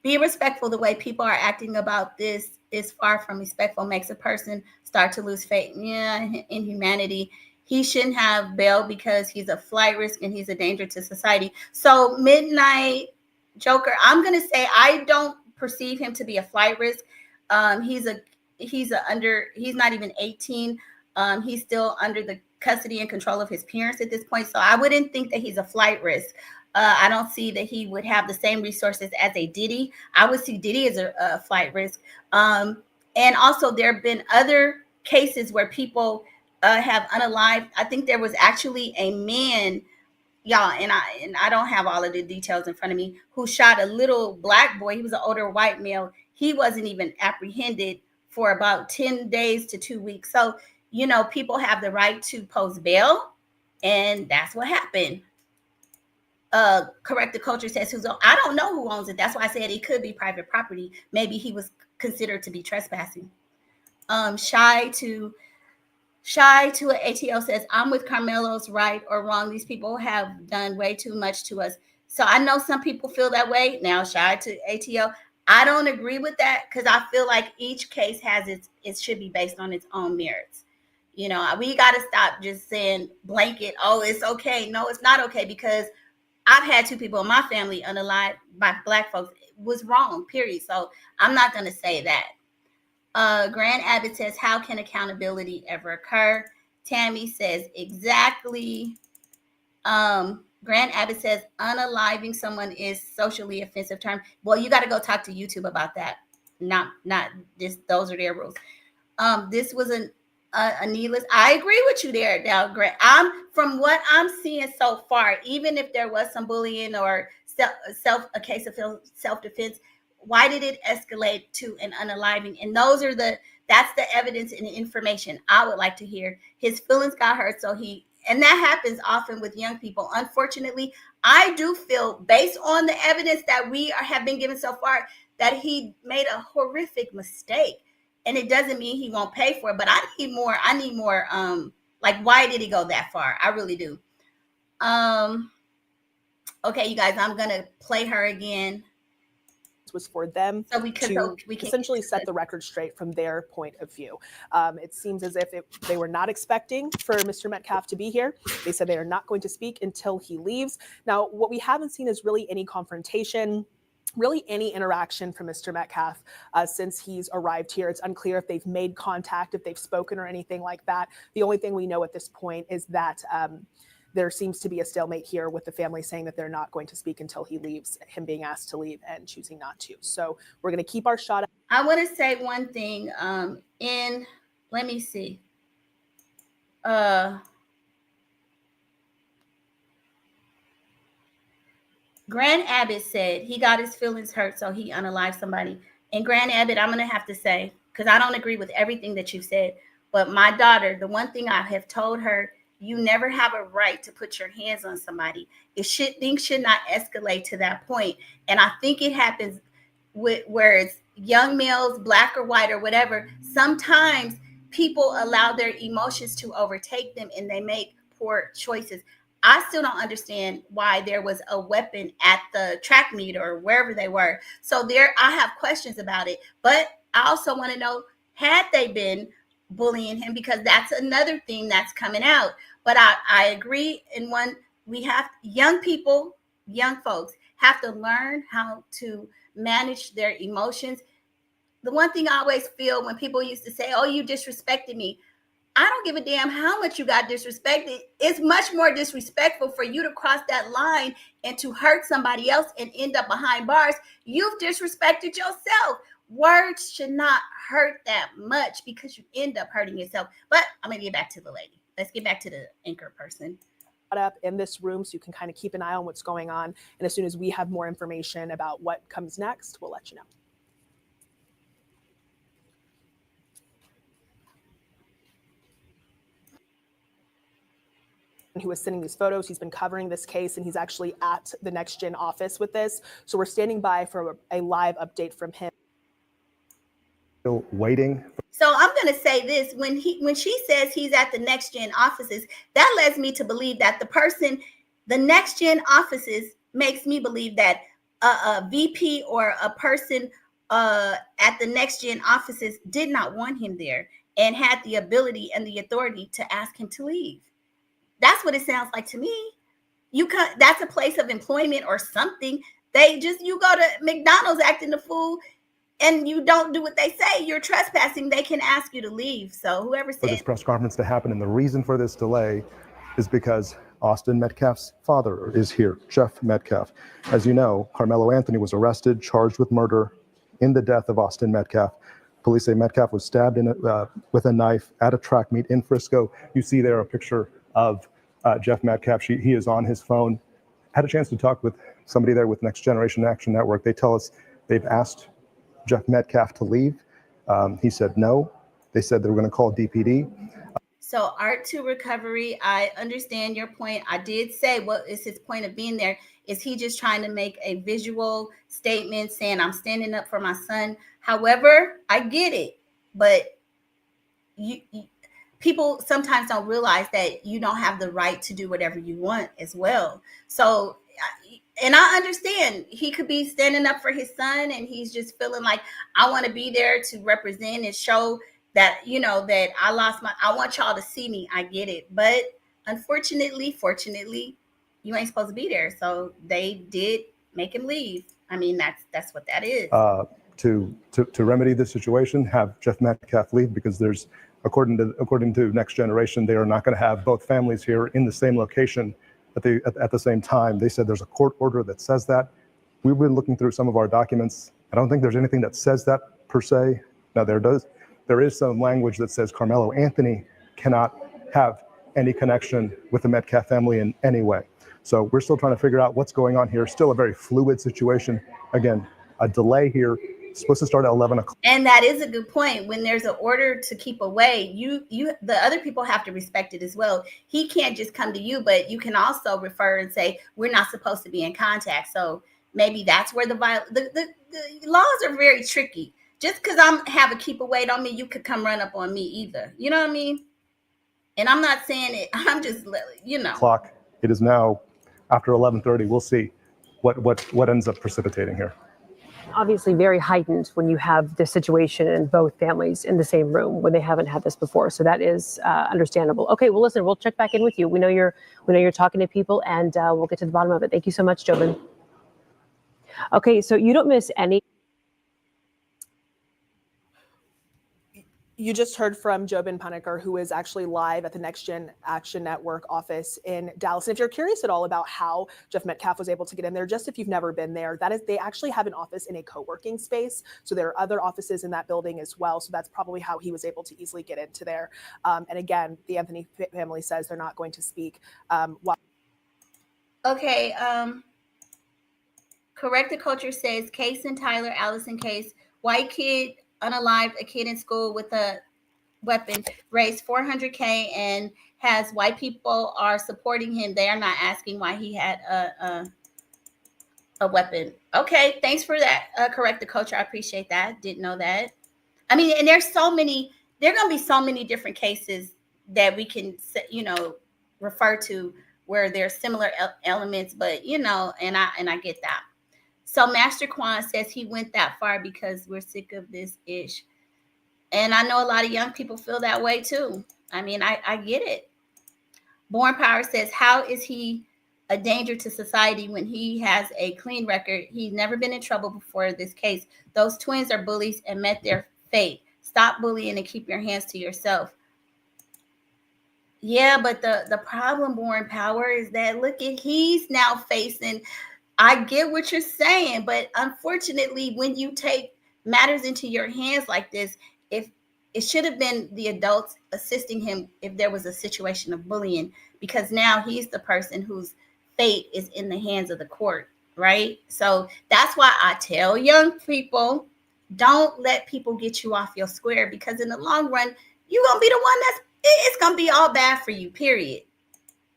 Be respectful. The way people are acting about this is far from respectful. Makes a person start to lose faith in humanity. He shouldn't have bail because he's a flight risk and he's a danger to society. So Midnight Joker, I'm gonna say I don't perceive him to be a flight risk. He's not even 18. He's still under the custody and control of his parents at this point. So I wouldn't think that he's a flight risk. I don't see that he would have the same resources as a Diddy. I would see Diddy as a flight risk. And also there have been other cases where people have unalived. I think there was actually a man, y'all, and I don't have all of the details in front of me, who shot a little black boy. He was an older white male. He wasn't even apprehended for about 10 days to 2 weeks. So, people have the right to post bail, and that's what happened. Correct the Culture says I don't know who owns it. That's why I said it could be private property. Maybe he was considered to be trespassing. Shy to an ATO says, I'm with Karmelo's right or wrong. These people have done way too much to us. So I know some people feel that way. Now, Shy to ATO, I don't agree with that, because I feel like each case has it should be based on its own merits. We got to stop just saying blanket, oh, it's okay. No, it's not okay, because I've had 2 people in my family unalived by black folks. It was wrong, period. So I'm not going to say that. Grand Abbott says, how can accountability ever occur? Tammy says, exactly. Grand Abbott says, unaliving someone is socially offensive term. Well, you got to go talk to YouTube about that. Not this. Those are their rules. This was a needless. I agree with you there, now, Grant. From what I'm seeing so far, even if there was some bullying or a case of self-defense, why did it escalate to an unaliving? And that's the evidence and the information I would like to hear. His feelings got hurt, and that happens often with young people. Unfortunately, I do feel, based on the evidence that we have been given so far, that he made a horrific mistake. And it doesn't mean he won't pay for it, but I need more. Like, why did he go that far? I really do. Okay, you guys, I'm gonna play her again. Was for them we can essentially set the record straight from their point of view. It seems as if they were not expecting for Mr. Metcalf to be here. They said they are not going to speak until he leaves. Now, what we haven't seen is really any confrontation, really any interaction from Mr. Metcalf since he's arrived here. It's unclear if they've made contact, if they've spoken or anything like that. The only thing we know at this point is that there seems to be a stalemate here, with the family saying that they're not going to speak until he leaves, him being asked to leave and choosing not to. So we're going to keep our shot. I want to say one thing. Let me see. Grand Abbott said he got his feelings hurt, so he unalived somebody. And Grand Abbott, I'm going to have to say, because I don't agree with everything that you said, but my daughter, the one thing I have told her, you never have a right to put your hands on somebody. Things should not escalate to that point. And I think it happens with where it's young males, black or white or whatever. Sometimes people allow their emotions to overtake them and they make poor choices. I still don't understand why there was a weapon at the track meet or wherever they were. So I have questions about it. But I also want to know, had they been bullying him? Because that's another thing that's coming out. But I agree in one, we have young people, young folks have to learn how to manage their emotions. The one thing I always feel when people used to say, oh, you disrespected me. I don't give a damn how much you got disrespected. It's much more disrespectful for you to cross that line and to hurt somebody else and end up behind bars. You've disrespected yourself. Words should not hurt that much because you end up hurting yourself. But I'm going to get back to the lady. Let's get back to the anchor person. Up in this room so you can kind of keep an eye on what's going on. And as soon as we have more information about what comes next, we'll let you know. Who was sending these photos. He's been covering this case and he's actually at the Next Gen office with this. So we're standing by for a live update from him. Still waiting. So I'm going to say this, when she says he's at the Next Gen offices, that lets me to believe that the Next Gen offices makes me believe that a VP or a person at the Next Gen offices did not want him there and had the ability and the authority to ask him to leave. That's what it sounds like to me. That's a place of employment or something. You go to McDonald's acting the fool and you don't do what they say, you're trespassing, they can ask you to leave. So whoever said for this press conference to happen, and the reason for this delay is because Austin Metcalf's father is here, Jeff Metcalf. As you know, Karmelo Anthony was arrested, charged with murder in the death of Austin Metcalf. Police say Metcalf was stabbed with a knife at a track meet in Frisco. You see there a picture of Jeff Metcalf. He is on his phone. Had a chance to talk with somebody there with Next Generation Action Network. They tell us they've asked Jeff Metcalf to leave. He said no. They said they were going to call DPD. So Art to Recovery, I understand your point. I did say, what is his point of being there? Is he just trying to make a visual statement saying, I'm standing up for my son? However, I get it. But people sometimes don't realize that you don't have the right to do whatever you want as well. So, and I understand he could be standing up for his son and he's just feeling like, I want to be there to represent and show that, that I want y'all to see me. I get it. But unfortunately, fortunately, you ain't supposed to be there. So they did make him leave. I mean, that's what that is. To remedy this situation, have Jeff Metcalf leave, because there's, according to Next Generation, they are not going to have both families here in the same location at the same time. They said there's a court order that says that. We've been looking through some of our documents. I don't think there's anything that says that per se. Now there is some language that says Karmelo Anthony cannot have any connection with the Metcalf family in any way. So we're still trying to figure out what's going on here. Still a very fluid situation. Again, a delay here. It's supposed to start at 11 o'clock. And that is a good point. When there's an order to keep away, the other people have to respect it as well. He can't just come to you, but you can also refer and say, we're not supposed to be in contact. So maybe that's where the laws are very tricky. Just because I have a keep away don't mean you could come run up on me either. You know what I mean? And I'm not saying it. I'm just, Clock. It is now after 11:30. We'll see what ends up precipitating here. Obviously very heightened when you have this situation and both families in the same room when they haven't had this before. So that is understandable. Okay, well, listen, we'll check back in with you. We know you're talking to people, and we'll get to the bottom of it. Thank you so much, Jobin. Okay, so you don't miss any. You just heard from Jobin Puneker, who is actually live at the Next Gen Action Network office in Dallas. And if you're curious at all about how Jeff Metcalf was able to get in there, just if you've never been there, they actually have an office in a co-working space. So there are other offices in that building as well. So that's probably how he was able to easily get into there. And again, the Anthony family says they're not going to speak. Okay. Correct the Culture says case in Tyler Allison case, white kid unalived a kid in school with a weapon, raised $400K, and has white people are supporting him. They are not asking why he had a weapon. Okay, thanks for that. Correct the Culture. I appreciate that. Didn't know that. I mean, and there's so many. There are going to be so many different cases that we can, refer to where there's similar elements. But and I get that. So Master Quan says he went that far because we're sick of this ish. And I know a lot of young people feel that way too. I mean, I get it. Born Power says, how is he a danger to society when he has a clean record? He's never been in trouble before this case. Those twins are bullies and met their fate. Stop bullying and keep your hands to yourself. Yeah, but the problem, Born Power, is that look at he's now facing. I get what you're saying, but unfortunately, when you take matters into your hands like this, if it should have been the adults assisting him if there was a situation of bullying, because now he's the person whose fate is in the hands of the court, right? So that's why I tell young people, don't let people get you off your square, because in the long run, you're gonna be the one it's gonna be all bad for you, period.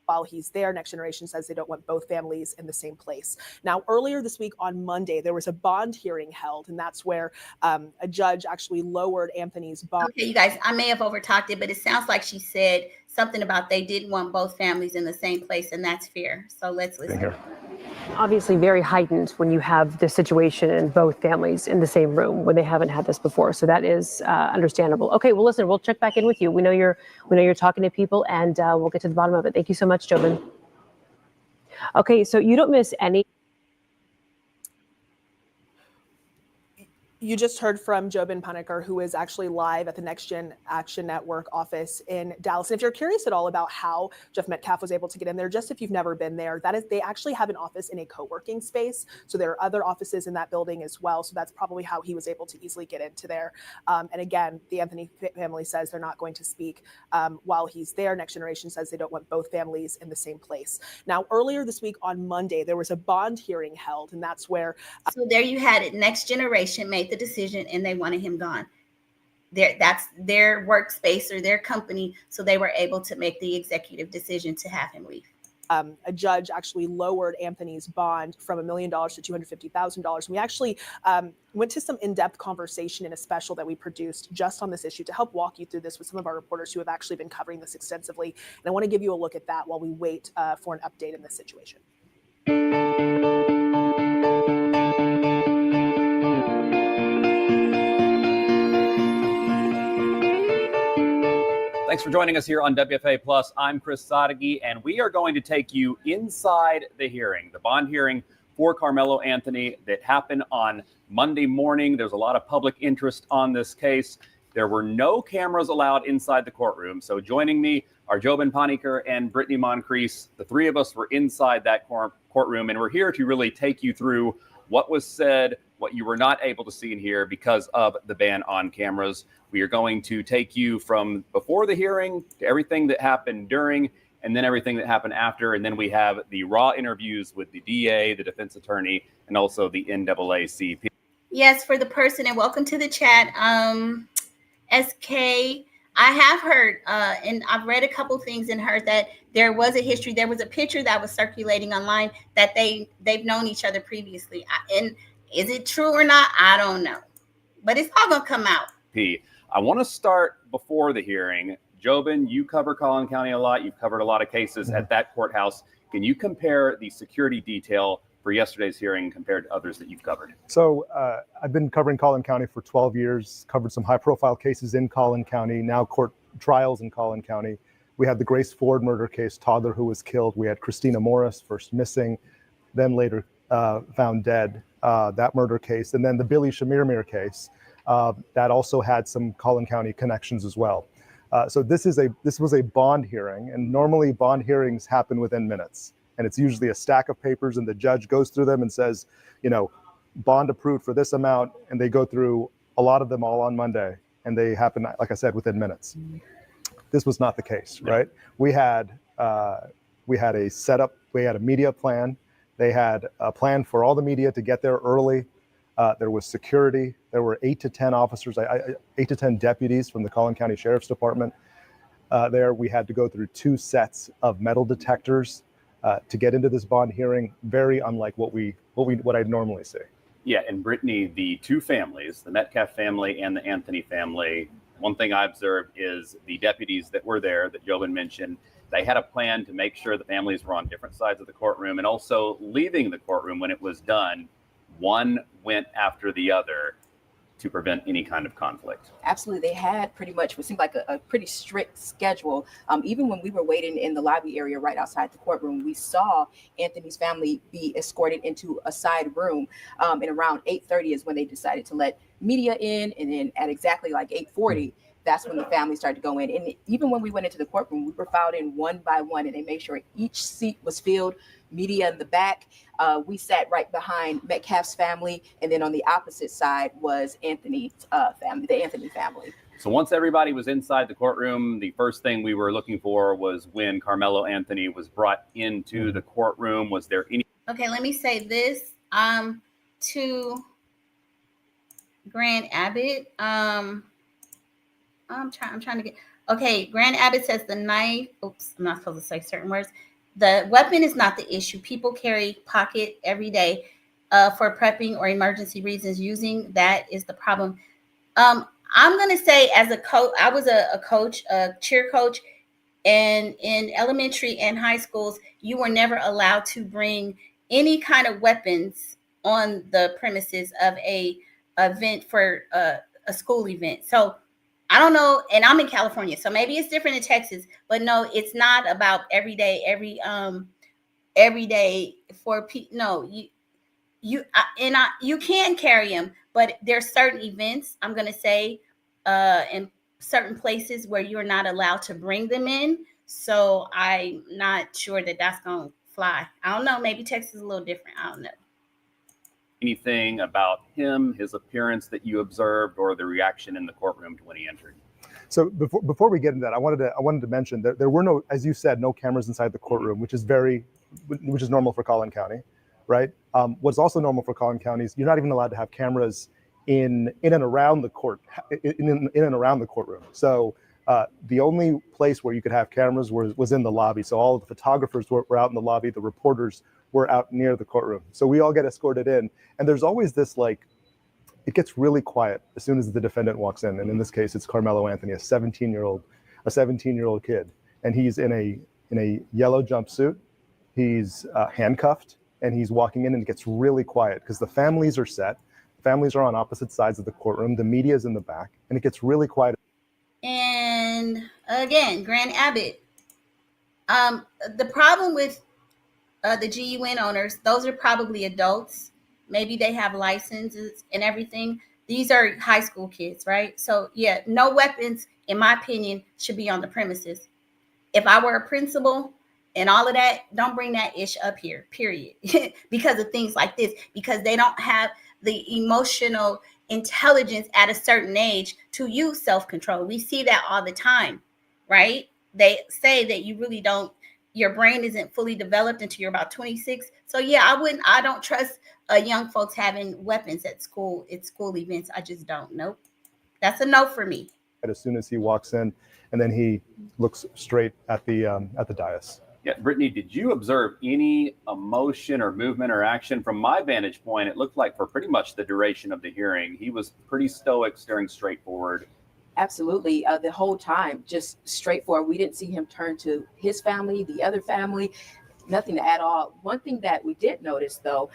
While he's there, Next Generation says they don't want both families in the same place. Now, earlier this week on Monday, there was a bond hearing held, and that's where a judge actually lowered Anthony's bond. Okay, you guys, I may have overtalked it, but it sounds like she said something about they didn't want both families in the same place, and that's fair. So let's listen. Here. Obviously very heightened when you have this situation and both families in the same room when they haven't had this before. So that is understandable. Okay, well, listen, we'll check back in with you. We know you're talking to people, and we'll get to the bottom of it. Thank you so much, Jobin. Okay, so you don't miss any. You just heard from Jobin Paniker, who is actually live at the Next Gen Action Network office in Dallas. And if you're curious at all about how Jeff Metcalf was able to get in there, just if you've never been there, that is, they actually have an office in a co-working space. So there are other offices in that building as well. So that's probably how he was able to easily get into there. And again, the Anthony family says they're not going to speak while he's there. Next Generation says they don't want both families in the same place. Now, earlier this week on Monday, there was a bond hearing held, and that's where. So there you had it. Next Generation made the decision and they wanted him gone. That's their workspace or their company, so they were able to make the executive decision to have him leave. A judge actually lowered Anthony's bond from $1 million to $250,000. We actually went to some in-depth conversation in a special that we produced just on this issue to help walk you through this with some of our reporters who have actually been covering this extensively. And I want to give you a look at that while we wait for an update in this situation. Thanks for joining us here on WFA Plus. I'm Chris Sadeghi, and we are going to take you inside the hearing, the bond hearing for Karmelo Anthony that happened on Monday morning. There's a lot of public interest on this case. There were no cameras allowed inside the courtroom. So joining me are Jobin Paniker and Brittany Moncrief. The three of us were inside that courtroom, and we're here to really take you through what was said, what you were not able to see and hear because of the ban on cameras. We are going to take you from before the hearing to everything that happened during, and then everything that happened after. And then we have the raw interviews with the DA, the defense attorney, and also the NAACP. Yes, for the person, and welcome to the chat. SK, I have heard, and I've read a couple things and heard that there was a history. There was a picture that was circulating online that they've known each other previously. And is it true or not? I don't know. But it's all going to come out. I want to start before the hearing. Jobin, you cover Collin County a lot. You've covered a lot of cases at that courthouse. Can you compare the security detail for yesterday's hearing compared to others that you've covered? So I've been covering Collin County for 12 years, covered some high-profile cases in Collin County, now court trials in Collin County. We had the Grace Ford murder case, toddler who was killed. We had Christina Morris, first missing, then later found dead, that murder case. And then the Billy Shamirmir case that also had some Collin County connections as well. So this was a bond hearing, and normally bond hearings happen within minutes. And it's usually a stack of papers, and the judge goes through them and says, bond approved for this amount, and they go through a lot of them all on Monday, and they happen, like I said, within minutes. This was not the case, right? We had a setup, we had a media plan, They had a plan for all the media to get there early. There was security. There were 8 to 10 officers, 8 to 10 deputies from the Collin County Sheriff's Department. There, we had to go through 2 sets of metal detectors to get into this bond hearing. Very unlike what I'd normally see. Yeah, and Brittany, the 2 families, the Metcalf family and the Anthony family, one thing I observed is the deputies that were there that Jobin mentioned, they had a plan to make sure the families were on different sides of the courtroom, and also leaving the courtroom when it was done, one went after the other to prevent any kind of conflict. Absolutely. They had pretty much what seemed like a pretty strict schedule. Even when we were waiting in the lobby area right outside the courtroom, we saw Anthony's family be escorted into a side room. And around 8:30 is when they decided to let media in. And then at exactly like 8:40, that's when the family started to go in. And even when we went into the courtroom, we were filed in one by one, and they made sure each seat was filled, media in the back. We sat right behind Metcalf's family, and then on the opposite side was Anthony's family, the Anthony family. So once everybody was inside the courtroom, the first thing we were looking for was when Karmelo Anthony was brought into the courtroom. Was there any? Okay, let me say this to Grand Abbott. I'm trying to get. Okay, Grand Abbott says the knife. Oops, I'm not supposed to say certain words. The weapon is not the issue. People carry pocket every day for prepping or emergency reasons. Using that is the problem. I'm gonna say, as a coach, I was a coach, a cheer coach, and in elementary and high schools, you were never allowed to bring any kind of weapons on the premises of a event for a school event. So I don't know, and I'm in California, so maybe it's different in Texas, but no, it's not about every day for people. No, you can carry them, but there's certain events, I'm gonna say, in certain places where you're not allowed to bring them in. So I'm not sure that that's gonna fly. I don't know. Maybe Texas is a little different. I don't know. Anything about him, his appearance that you observed, or the reaction in the courtroom to when he entered? So before we get into that, I wanted to mention that there were no, as you said, no cameras inside the courtroom, which is normal for Collin County, right? What's also normal for Collin County is you're not even allowed to have cameras in and around the courtroom. So the only place where you could have cameras was in the lobby. So all of the photographers were out in the lobby. The reporters were out near the courtroom. So we all get escorted in, and there's always this, like, it gets really quiet as soon as the defendant walks in. And in this case, it's Karmelo Anthony, a 17-year-old kid, and he's in a yellow jumpsuit. He's handcuffed, and he's walking in, and it gets really quiet because the families are set. Families are on opposite sides of the courtroom. The media is in the back, and it gets really quiet. And again, Grand Abbott. The problem with the GUN owners, those are probably adults. Maybe they have licenses and everything. These are high school kids, right? So yeah, no weapons, in my opinion, should be on the premises. If I were a principal and all of that, don't bring that ish up here, period. Because of things like this, because they don't have the emotional intelligence at a certain age to use self-control. We see that all the time, right? They say that you really don't, your brain isn't fully developed until you're about 26. So yeah, I don't trust young folks having weapons at school events. I just don't. Nope. That's a no for me. As soon as he walks in, and then he looks straight at the dais. Yeah, Brittany, did you observe any emotion or movement or action? From my vantage point, it looked like for pretty much the duration of the hearing, he was pretty stoic, staring straight forward. Absolutely. The whole time, just straightforward. We didn't see him turn to his family, the other family, nothing at all. One thing that we did notice, though,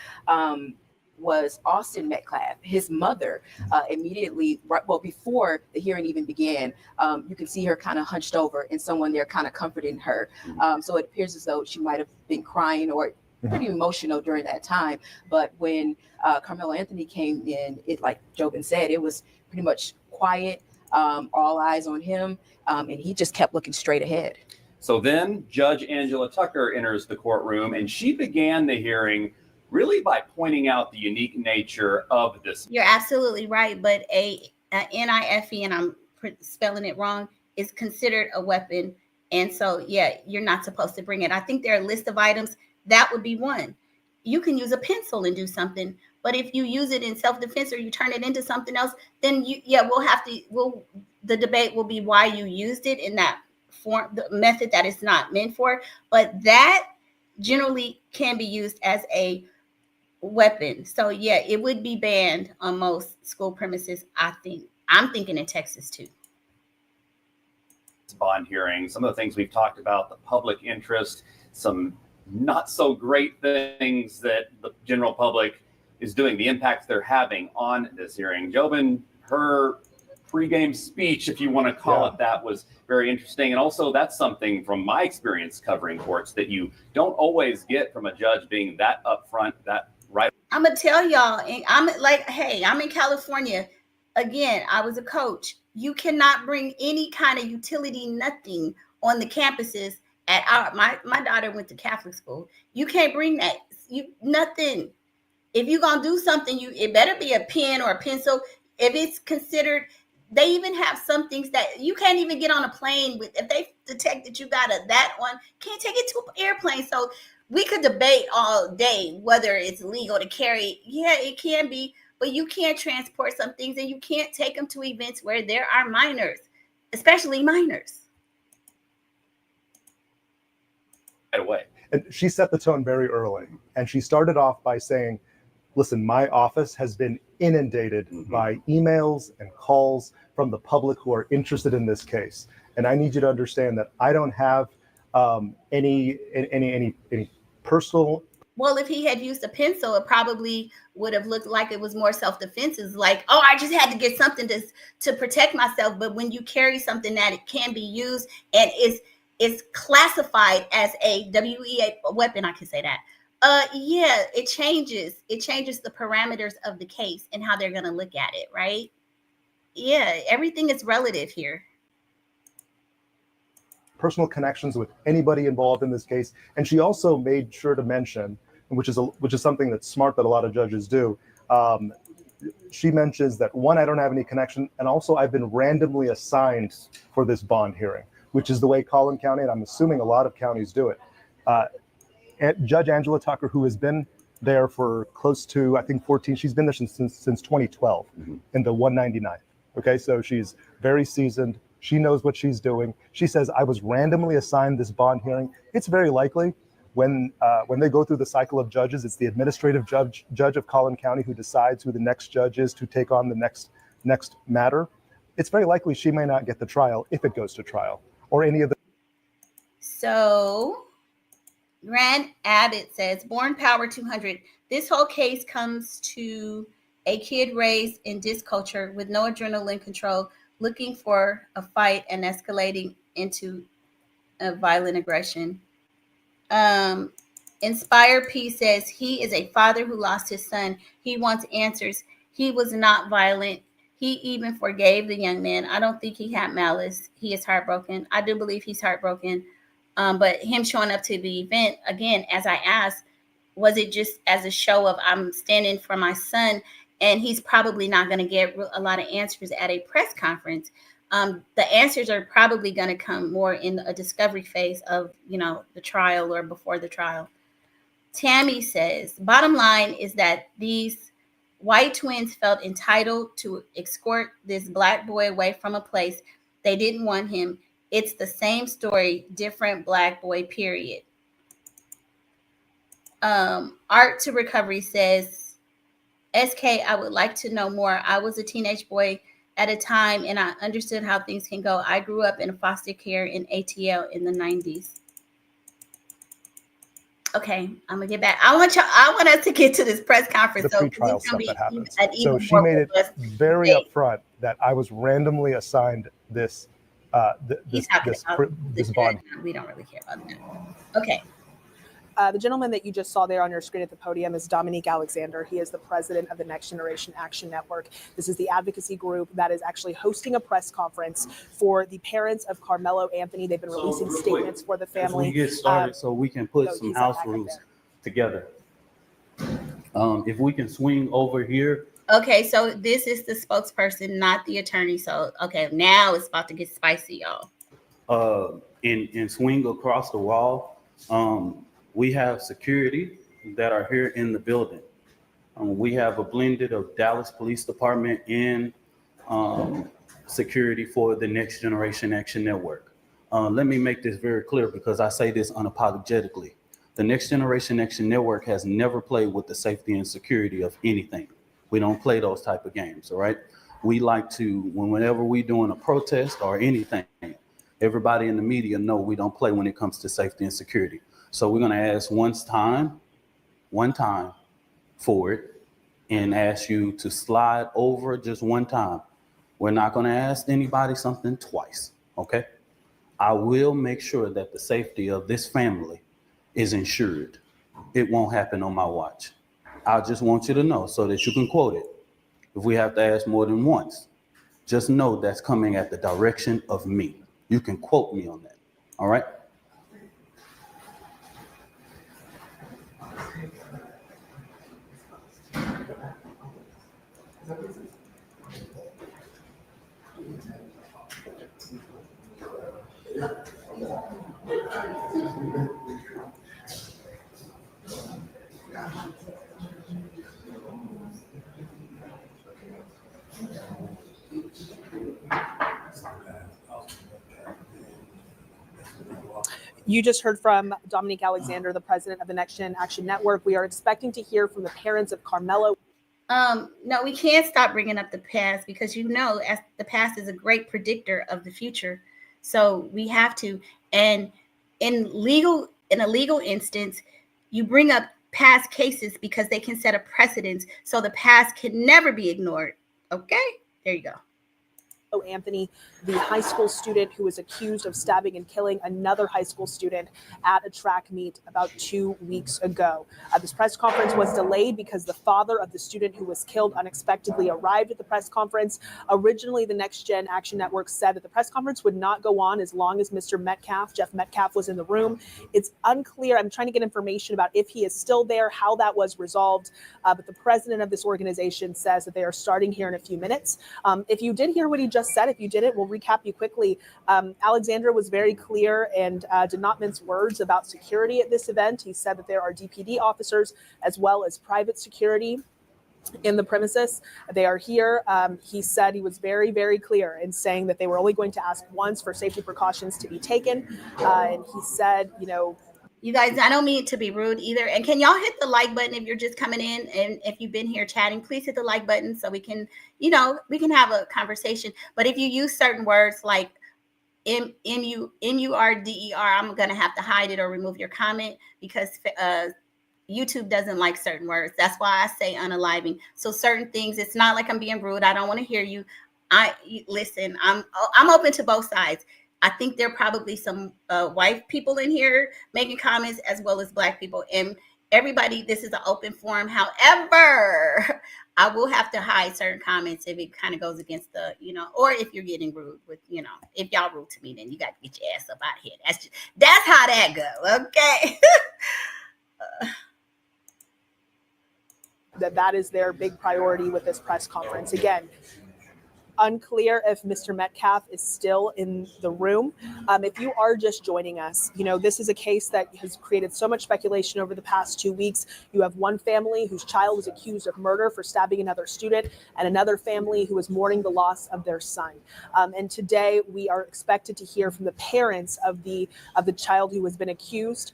was Austin Metcalf. His mother immediately, before the hearing even began, you can see her kind of hunched over and someone there kind of comforting her. So it appears as though she might have been crying or pretty emotional during that time. But when Karmelo Anthony came in, it, like Jobin said, it was pretty much quiet. All eyes on him, and he just kept looking straight ahead. So then Judge Angela Tucker enters the courtroom, and she began the hearing really by pointing out the unique nature of this. You're absolutely right, but a NIFE, and I'm spelling it wrong, is considered a weapon, and so yeah, you're not supposed to bring it. I think there are a list of items. That would be one. you can use a pencil and do something. But if you use it in self-defense or you turn it into something else, then the debate will be why you used it in that form, the method that it's not meant for. But that generally can be used as a weapon. So yeah, it would be banned on most school premises, I think. I'm thinking in Texas too. Bond hearing, some of the things we've talked about, the public interest, some not so great things that the general public is doing, the impact they're having on this hearing. Jobin, her pregame speech, if you want to call it that, was very interesting. And also that's something from my experience covering courts that you don't always get from a judge being that upfront, that right. I'm gonna tell y'all, and I'm like, hey, I'm in California. Again, I was a coach. You cannot bring any kind of utility, nothing on the campuses at my daughter went to Catholic school. You can't bring that. Nothing. If you're gonna do something, it better be a pen or a pencil. If it's considered, they even have some things that you can't even get on a plane with. If they detect that you got that one, can't take it to an airplane. So we could debate all day whether it's legal to carry. Yeah, it can be, but you can't transport some things, and you can't take them to events where there are minors, especially minors. Right away. And she set the tone very early. And she started off by saying, listen, my office has been inundated by emails and calls from the public who are interested in this case. And I need you to understand that I don't have any personal. Well, if he had used a pencil, it probably would have looked like it was more self-defense. It's like, oh, I just had to get something to protect myself. But when you carry something that it can be used and is classified as a WEA weapon, I can say that. Yeah, it changes the parameters of the case and how they're going to look at it, right? Yeah, everything is relative here. Personal connections with anybody involved in this case. And she also made sure to mention, which is something that's smart that a lot of judges do. She mentions that, one, I don't have any connection, and also I've been randomly assigned for this bond hearing, which is the way Collin County, and I'm assuming a lot of counties do it. Judge Angela Tucker, who has been there for close to, I think, 14, she's been there since 2012 in the 199. Okay, so she's very seasoned. She knows what she's doing. She says, I was randomly assigned this bond hearing. It's very likely when they go through the cycle of judges, it's the administrative judge of Collin County who decides who the next judge is to take on the next matter. It's very likely she may not get the trial if it goes to trial or any of the. So Grant Abbott says, Born Power 200, this whole case comes to a kid raised in this culture with no adrenaline control, looking for a fight and escalating into a violent aggression. Inspire P says, he is a father who lost his son. He wants answers. He was not violent. He even forgave the young man. I don't think he had malice. He is heartbroken. I do believe he's heartbroken. But him showing up to the event, again, as I asked, was it just as a show of I'm standing for my son? And he's probably not going to get a lot of answers at a press conference. The answers are probably going to come more in a discovery phase of, the trial or before the trial. Tammy says, bottom line is that these white twins felt entitled to escort this black boy away from a place they didn't want him. It's the same story, different black boy, period. Art to Recovery says, SK, I would like to know more. I was a teenage boy at a time and I understood how things can go. I grew up in foster care in ATL in the 90s. Okay, I'm gonna get back. I want us to get to this press conference. The pretrial stuff that happens. So she made it very upfront that I was randomly assigned this bond. We don't really care about that. Okay. The gentleman that you just saw there on your screen at the podium is Dominique Alexander. He is the president of the Next Generation Action Network. This is the advocacy group that is actually hosting a press conference for the parents of Karmelo Anthony. They've been releasing statements for the family. We get started so we can put some house rules together. If we can swing over here. Okay, so this is the spokesperson, not the attorney. So, okay, now it's about to get spicy, y'all. And swing across the wall. We have security. that are here in the building. We have a blended of Dallas Police Department and security for the Next Generation Action Network. Let me make this very clear because I say this unapologetically. The Next Generation Action Network has never played with the safety and security of anything. We don't play those type of games, all right? We like to, whenever we're doing a protest or anything, everybody in the media know we don't play when it comes to safety and security. So we're gonna ask one time for it and ask you to slide over just one time. We're not gonna ask anybody something twice, okay? I will make sure that the safety of this family is ensured. It won't happen on my watch. I just want you to know so that you can quote it. If we have to ask more than once, just know that's coming at the direction of me. You can quote me on that, all right? You just heard from Dominique Alexander, the president of the Next Gen Action Network. We are expecting to hear from the parents of Karmelo. No, we can't stop bringing up the past because as the past is a great predictor of the future. So we have to, and in a legal instance, you bring up past cases because they can set a precedence. So the past can never be ignored. Okay, there you go. Anthony, the high school student who was accused of stabbing and killing another high school student at a track meet about 2 weeks ago. This press conference was delayed because the father of the student who was killed unexpectedly arrived at the press conference. Originally, the Next Gen Action Network said that the press conference would not go on as long as Mr. Metcalf, Jeff Metcalf, was in the room. It's unclear. I'm trying to get information about if he is still there, how that was resolved. But the president of this organization says that they are starting here in a few minutes. If you did hear what he just said, if you didn't, we'll recap you quickly. Alexandra was very clear and did not mince words about security at this event. He said that there are DPD officers as well as private security in the premises. They are here. He said he was very, very clear in saying that they were only going to ask once for safety precautions to be taken. And he said, you guys, I don't mean to be rude either. And can y'all hit the like button if you're just coming in? And if you've been here chatting, please hit the like button so we can, we can have a conversation. But if you use certain words like M-U-R-D-E-R, I'm going to have to hide it or remove your comment because YouTube doesn't like certain words. That's why I say unaliving. So certain things, it's not like I'm being rude. I don't want to hear you. Listen, I'm open to both sides. I think there are probably some white people in here making comments as well as Black people. And everybody, this is an open forum. However, I will have to hide certain comments if it kind of goes against the, or if you're getting rude with, if y'all rude to me, then you got to get your ass up out of here. That's how that go. Okay. that is their big priority with this press conference. Again, unclear if Mr. Metcalf is still in the room. If you are just joining us, this is a case that has created so much speculation over the past 2 weeks. You have one family whose child was accused of murder for stabbing another student, and another family who is mourning the loss of their son. And today we are expected to hear from the parents of the child who has been accused.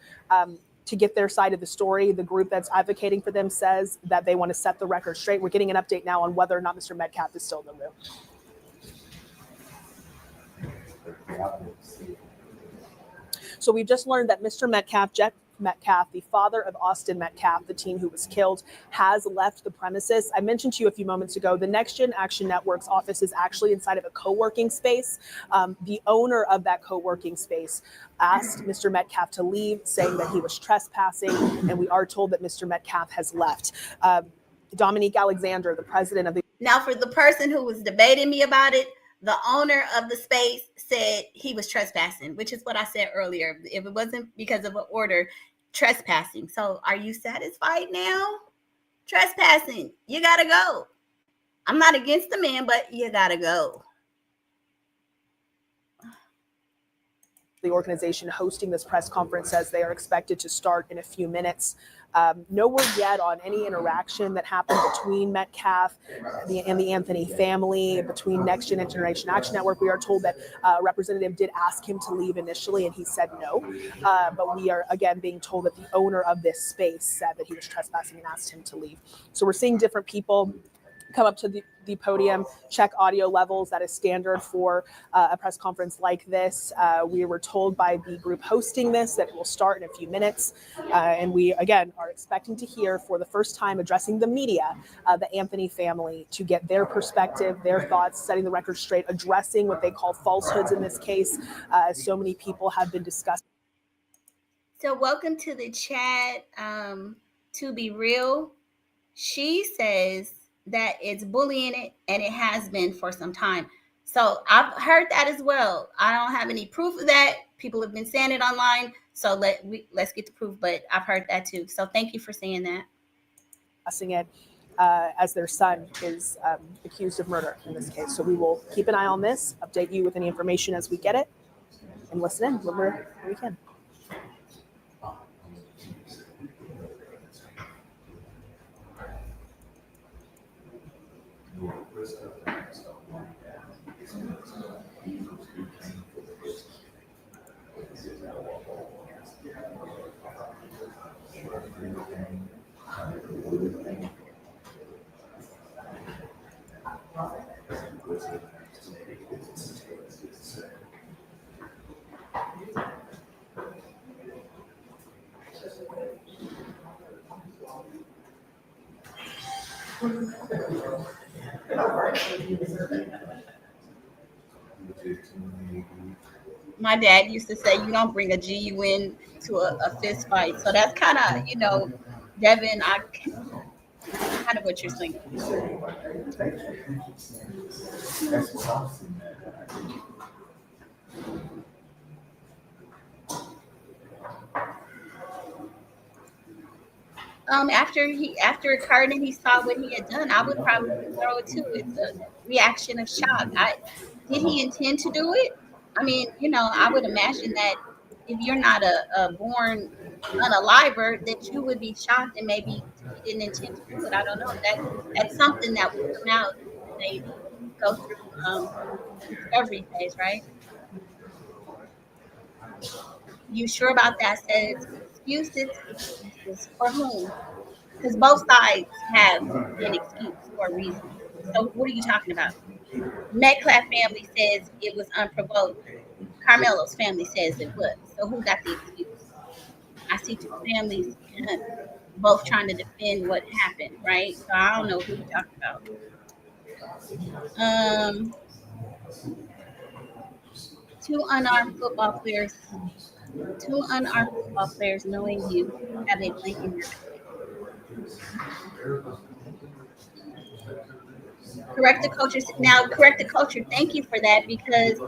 To get their side of the story. The group that's advocating for them says that they want to set the record straight. We're getting an update now on whether or not Mr. Metcalf is still in the room. So we've just learned that Mr. Metcalf, Jeff Metcalf, the father of Austin Metcalf, the teen who was killed, has left the premises. I mentioned to you a few moments ago, the Next Gen Action Network's office is actually inside of a co-working space. The owner of that co-working space asked Mr. Metcalf to leave, saying that he was trespassing, and we are told that Mr. Metcalf has left. Dominique Alexander, the president of the... Now, for the person who was debating me about it, the owner of the space said he was trespassing, which is what I said earlier. If it wasn't because of an order, trespassing. So are you satisfied now? Trespassing. You got to go. I'm not against the man, but you got to go. the organization hosting this press conference says they are expected to start in a few minutes. No word yet on any interaction that happened between Metcalf and the Anthony family, between Next Gen and Generation Action Network. We are told that a representative did ask him to leave initially, and he said no. But we are, again, being told that the owner of this space said that he was trespassing and asked him to leave. So we're seeing different people come up to the podium, check audio levels. That is standard for a press conference like this. We were told by the group hosting this that it will start in a few minutes. And we, again, are expecting to hear for the first time addressing the media, the Anthony family, to get their perspective, their thoughts, setting the record straight, addressing what they call falsehoods in this case, as so many people have been discussing. So welcome to the chat. To be real, she says that it's bullying and it has been for some time. So I've heard that as well. I don't have any proof of that. People have been saying it online. So let's get the proof, but I've heard that too. So thank you for saying that. It as their son is accused of murder in this case. So we will keep an eye on this, update you with any information as we get it, and listen in whenever we can. My dad used to say, you don't bring a GUN to a fist fight. So that's kind of, Devin, kind of what you're saying. After it occurred and he saw what he had done, I would probably throw it too. It's a reaction of shock. Did he intend to do it? I mean, I would imagine that if you're not a born unaliver, that you would be shocked and maybe he didn't intend to do it. I don't know. That's something that will come out when they go through discovery phase, right? You sure about that? Says excuses. Excuses for whom? Because both sides have an excuse for a reason. So what are you talking about? Metcalf family says it was unprovoked. Carmelo's family says it was. So who got the excuse? I see two families both trying to defend what happened, right? So I don't know who you're talking about. Two unarmed football players knowing you have a blank in your back. Correct the culture. Thank you for that, because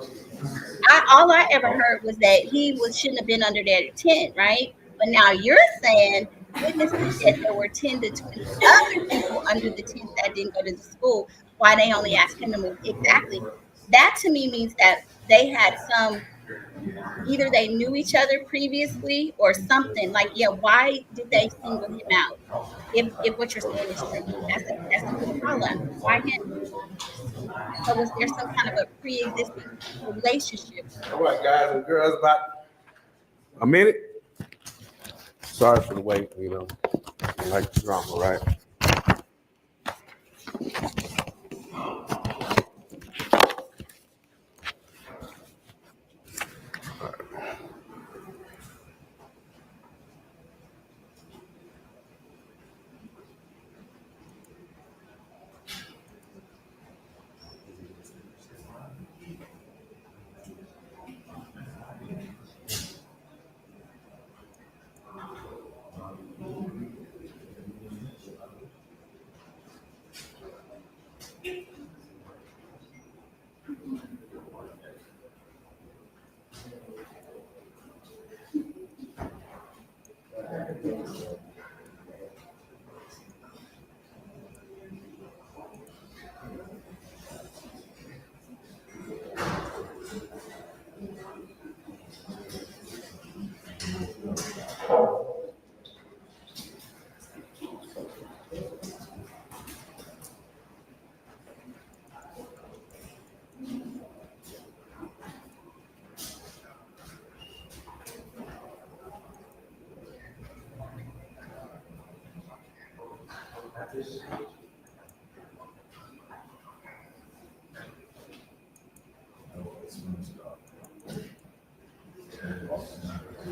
all I ever heard was that shouldn't have been under their tent, right? But now you're saying witnesses said there were 10 to 20 other people under the tent that didn't go to the school. Why they only asked him to move? Exactly. That to me means that they had either they knew each other previously or something. Like, yeah, why did they single him out? If what you're saying is true, that's a good follow-up. Why him? So was there some kind of a pre-existing relationship? All right, guys and girls, about a minute. Sorry for the wait, I like the drama, right?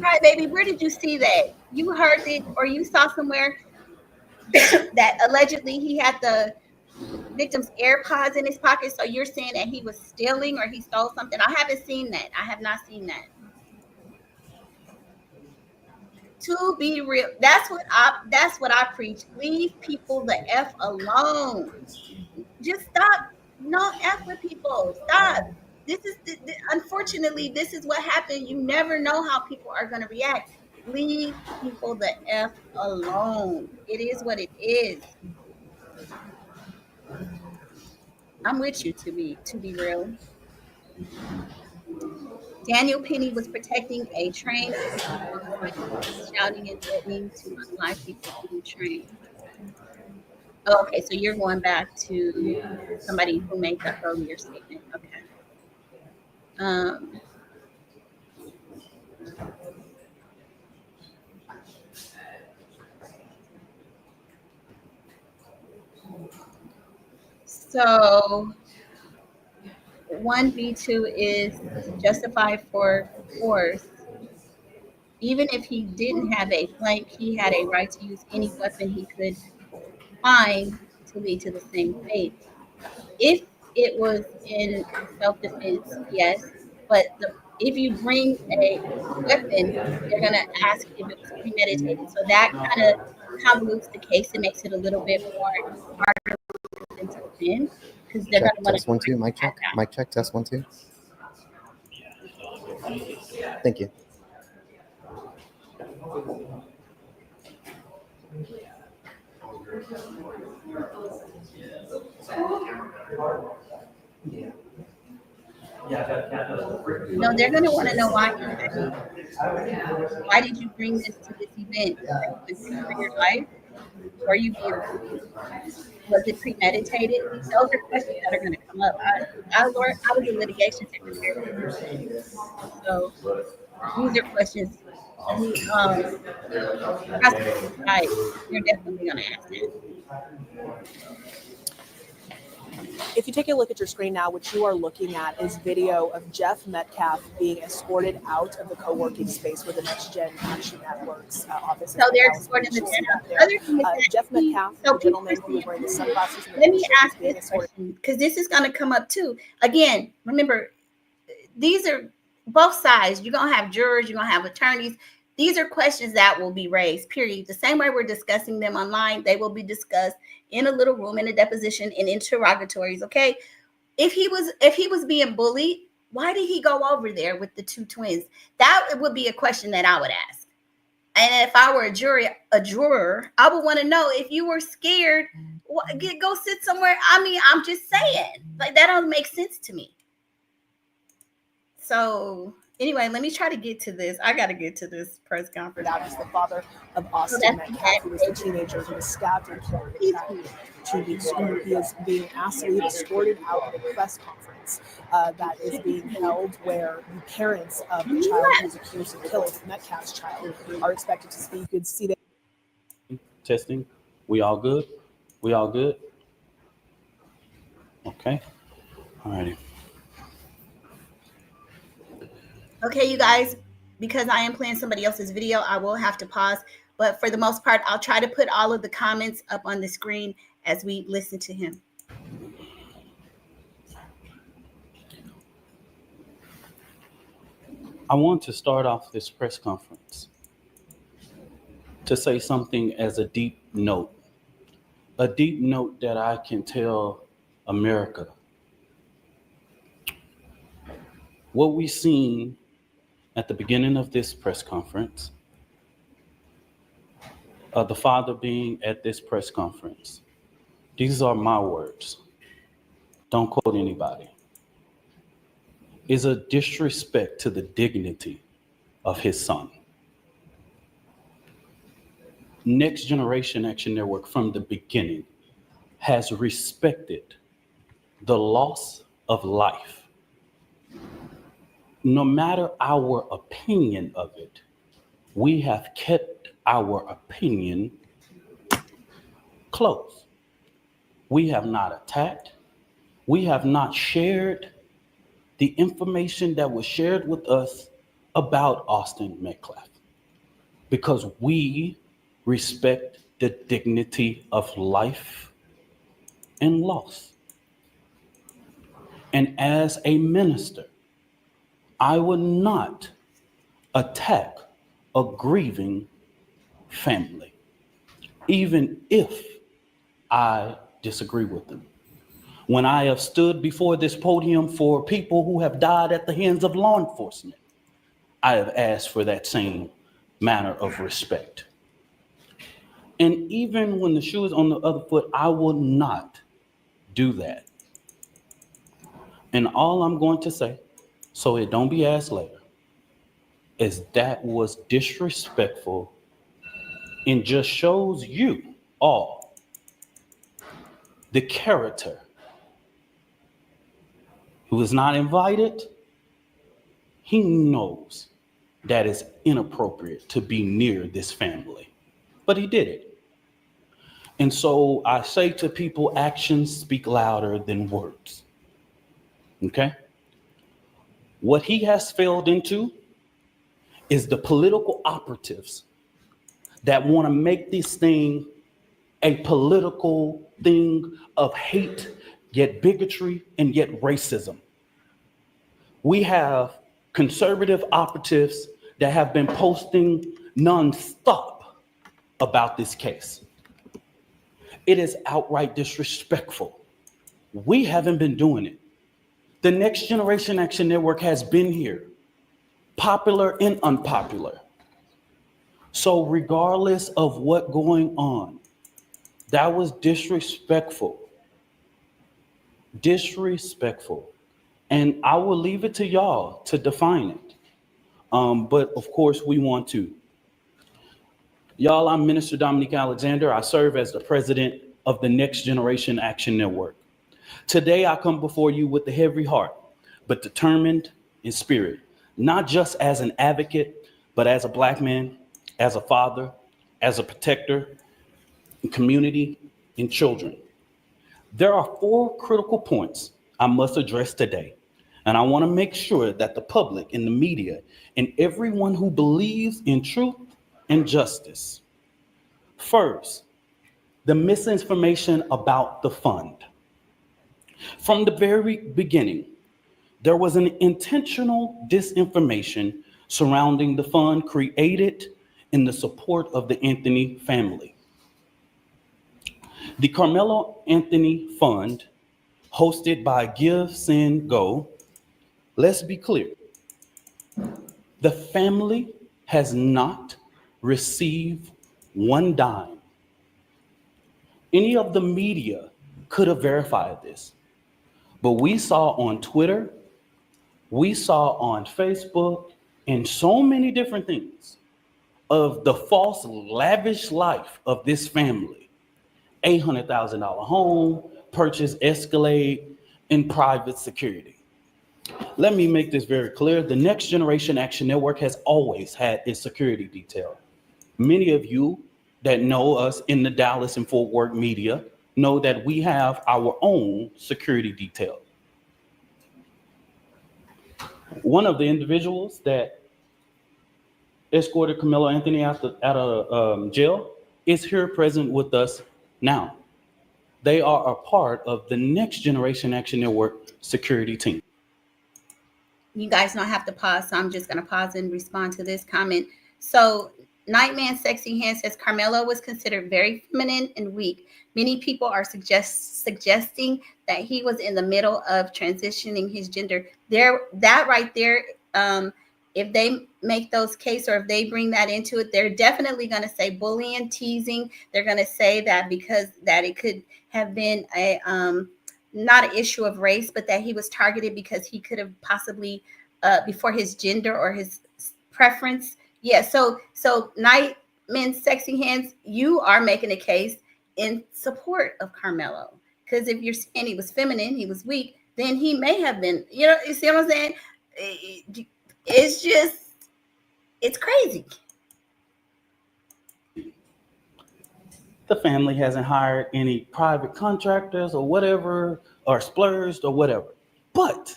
Hi, baby. Where did you see that? You heard it or you saw somewhere that allegedly he had the victim's AirPods in his pocket. So you're saying that he was stealing or he stole something? I haven't seen that. I have not seen that. To be real, that's what I preach. Leave people the F alone. Just stop. No F with people. Stop. This is unfortunately, this is what happened. You never know how people are going to react. Leave people the F alone. It is what it is. I'm with you, to be real. Daniel Penny was protecting a train of people when he was shouting and threatening to unalive people through the train. Oh, okay, so you're going back to somebody who made the earlier statement. Okay. Um, so 1B2 is justified for force. Even if he didn't have a flank, he had a right to use any weapon he could find to lead to the same fate. If it was in self-defense, yes, but if you bring a weapon, they're going to ask if it was premeditated. So that kind of convolutes the case. It makes it a little bit more harder for them to defend because they're going to want to. Test 1 2. Mic check. Mic check. Test 1 2. Thank you. No, they're going to want to know why you had me. Why did you bring this to this event? Are you in fear for your life? Or are you being bullied? Was it premeditated? Those are questions that are going to come up. I was a litigation secretary, so these are questions the prosecutor side, you're definitely going to ask that. If you take a look at your screen now, what you are looking at is video of Jeff Metcalf being escorted out of the co-working space where the Next Gen Action Network's office is. So they're escorting the other thing is that Jeff Metcalf, the gentleman who was wearing the sunglasses. Let me ask this question because this is going to come up too. Again, remember, these are both sides. You're going to have jurors, you're going to have attorneys. These are questions that will be raised, period. The same way we're discussing them online, they will be discussed in a little room in a deposition in interrogatories, okay? If he was being bullied, why did he go over there with the two twins? That would be a question that I would ask. And if I were a juror, I would want to know if you were scared, go sit somewhere. I mean, I'm just saying, like, that don't make sense to me. So anyway, let me try to get to this. I got to get to this press conference. That is the father of Austin Metcalf, who was the teenager who was stabbed and killed in trafficking 2 weeks ago. He is being asked to be escorted out of a press conference that is being held where the parents of the child who is accused of killing Metcalf's child are expected to speak. You could see that. Testing. We all good? We all good? Okay. All righty. Okay, you guys, because I am playing somebody else's video, I will have to pause. But for the most part, I'll try to put all of the comments up on the screen as we listen to him. I want to start off this press conference to say something as a deep note that I can tell America. What we've seen at the beginning of this press conference, the father being at this press conference, these are my words, don't quote anybody, is a disrespect to the dignity of his son. Next Generation Action Network from the beginning has respected the loss of life. No matter our opinion of it, we have kept our opinion close. We have not attacked. We have not shared the information that was shared with us about Austin Metcalf because we respect the dignity of life and loss. And as a minister, I would not attack a grieving family, even if I disagree with them. When I have stood before this podium for people who have died at the hands of law enforcement, I have asked for that same manner of respect. And even when the shoe is on the other foot, I will not do that. And all I'm going to say, so it don't be asked later, is that was disrespectful and just shows you all the character who is not invited. He knows that it's inappropriate to be near this family, but he did it. And so I say to people, actions speak louder than words. Okay? What he has failed into is the political operatives that want to make this thing a political thing of hate, yet bigotry, and yet racism. We have conservative operatives that have been posting nonstop about this case. It is outright disrespectful. We haven't been doing it. The Next Generation Action Network has been here, popular and unpopular. So regardless of what's going on, that was disrespectful. Disrespectful. And I will leave it to y'all to define it. But of course we want to. Y'all, I'm Minister Dominique Alexander. I serve as the president of the Next Generation Action Network. Today I come before you with a heavy heart, but determined in spirit, not just as an advocate, but as a Black man, as a father, as a protector, in community, and children. There are 4 critical points I must address today, and I want to make sure that the public and the media and everyone who believes in truth and justice. First, the misinformation about the fund. From the very beginning, there was an intentional disinformation surrounding the fund created in the support of the Anthony family. The Karmelo Anthony Fund, hosted by Give, Send, Go, let's be clear. The family has not received one dime. Any of the media could have verified this, but we saw on Twitter, we saw on Facebook, and so many different things of the false, lavish life of this family. $800,000 home, purchase Escalade, and private security. Let me make this very clear. The Next Generation Action Network has always had its security detail. Many of you that know us in the Dallas and Fort Worth media know that we have our own security detail. One of the individuals that escorted Karmelo Anthony out of jail is here present with us now. They are a part of the Next Generation Action Network security team. You guys don't have to pause, so I'm just going to pause and respond to this comment. So Nightman Sexy Hand says Karmelo was considered very feminine and weak. Many people are suggesting that he was in the middle of transitioning his gender. That right there, if they make those cases or if they bring that into it, they're definitely going to say bullying, teasing. They're going to say that because that it could have been a not an issue of race, but that he was targeted because he could have possibly before his gender or his preference. Yeah, so Nightman Sexy Hands, you are making a case in support of Karmelo. Because if you're saying he was feminine, he was weak, then he may have been, you see what I'm saying? It's crazy. the family hasn't hired any private contractors or whatever, or splurged or whatever. But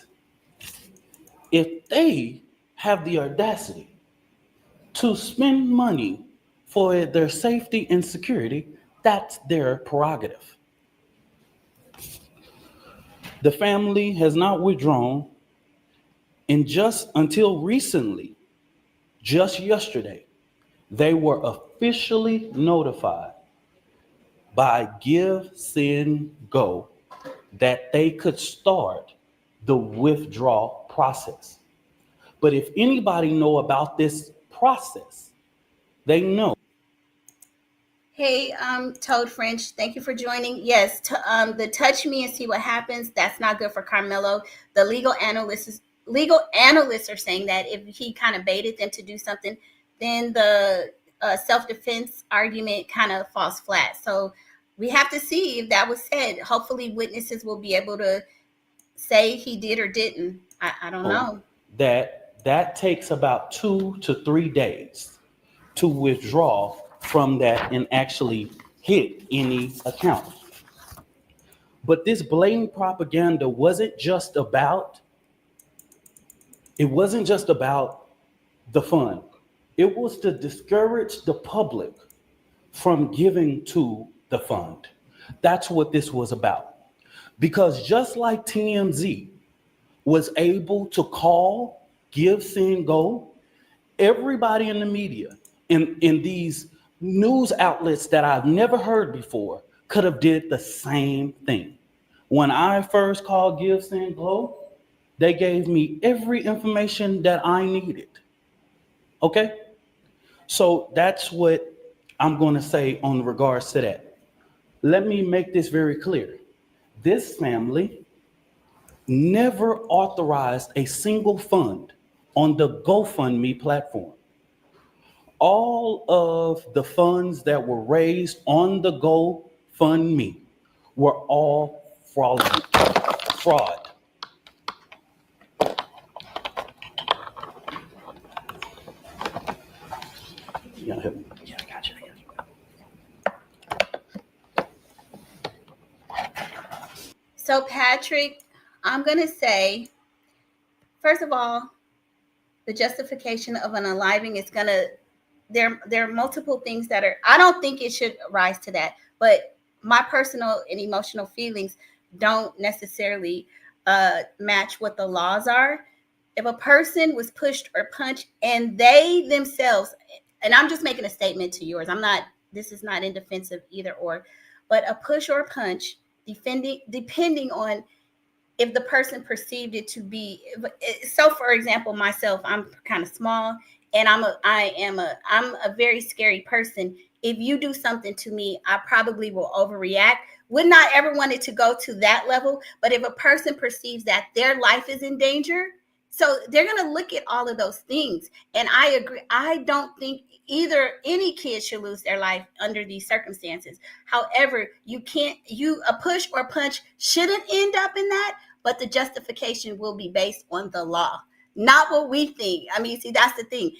if they have the audacity to spend money for their safety and security, that's their prerogative. The family has not withdrawn, and just until recently, just yesterday, they were officially notified by Give, Send, Go that they could start the withdrawal process. But if anybody know about this process, they know. Hey, Toad French, thank you for joining. Yes, the touch me and see what happens. That's not good for Karmelo. The legal analysts are saying that if he kind of baited them to do something, then the self-defense argument kind of falls flat. So we have to see if that was said. Hopefully, witnesses will be able to say he did or didn't. I don't know. That takes about 2 to 3 days to withdraw from that and actually hit any account. But this blatant propaganda wasn't just about the fund. It was to discourage the public from giving to the fund. That's what this was about. Because just like TMZ was able to call, Give, Send, Go, everybody in the media, in these news outlets that I've never heard before, could have did the same thing. When I first called Give, Send, Go, they gave me every information that I needed. Okay? So that's what I'm going to say on regards to that. Let me make this very clear. This family never authorized a single fund on the GoFundMe platform. All of the funds that were raised on the GoFundMe were all fraud. You gotta help me. Yeah, I got you. So, Patrick, I'm going to say, first of all, the justification of an unaliving is going to, there are multiple things that are, I don't think it should rise to that, but my personal and emotional feelings don't necessarily match what the laws are. If a person was pushed or punched and they themselves, and I'm just making a statement to yours, this is not in defense of either or, but a push or a punch, depending on if the person perceived it to be. So for example, myself, I'm kind of small and I'm a very scary person. If you do something to me, I probably will overreact. Would not ever want it to go to that level, but if a person perceives that their life is in danger, so they're going to look at all of those things. And I agree. I don't think any kid should lose their life under these circumstances. However, a push or punch shouldn't end up in that, but the justification will be based on the law, not what we think. I mean, see, that's the thing.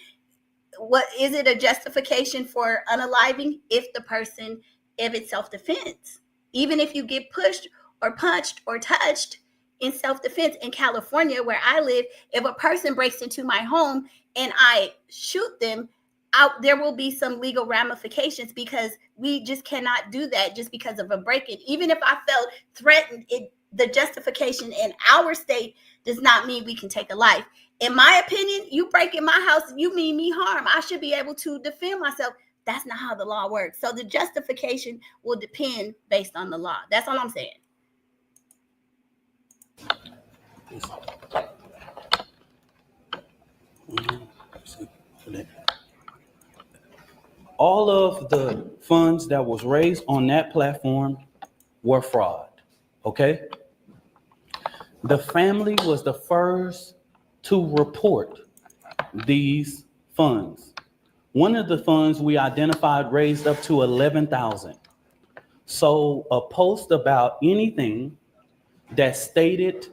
What is it a justification for unaliving if it's self-defense? Even if you get pushed or punched or touched in self-defense in California, where I live, if a person breaks into my home and I shoot them out, there will be some legal ramifications because we just cannot do that just because of a break-in. Even if I felt threatened, the justification in our state does not mean we can take a life. In my opinion, you break in my house, you mean me harm. I should be able to defend myself. That's not how the law works. So the justification will depend based on the law. That's all I'm saying. All of the funds that was raised on that platform were fraud, okay? The family was the first to report these funds. One of the funds we identified raised up to 11,000. So a post about anything that stated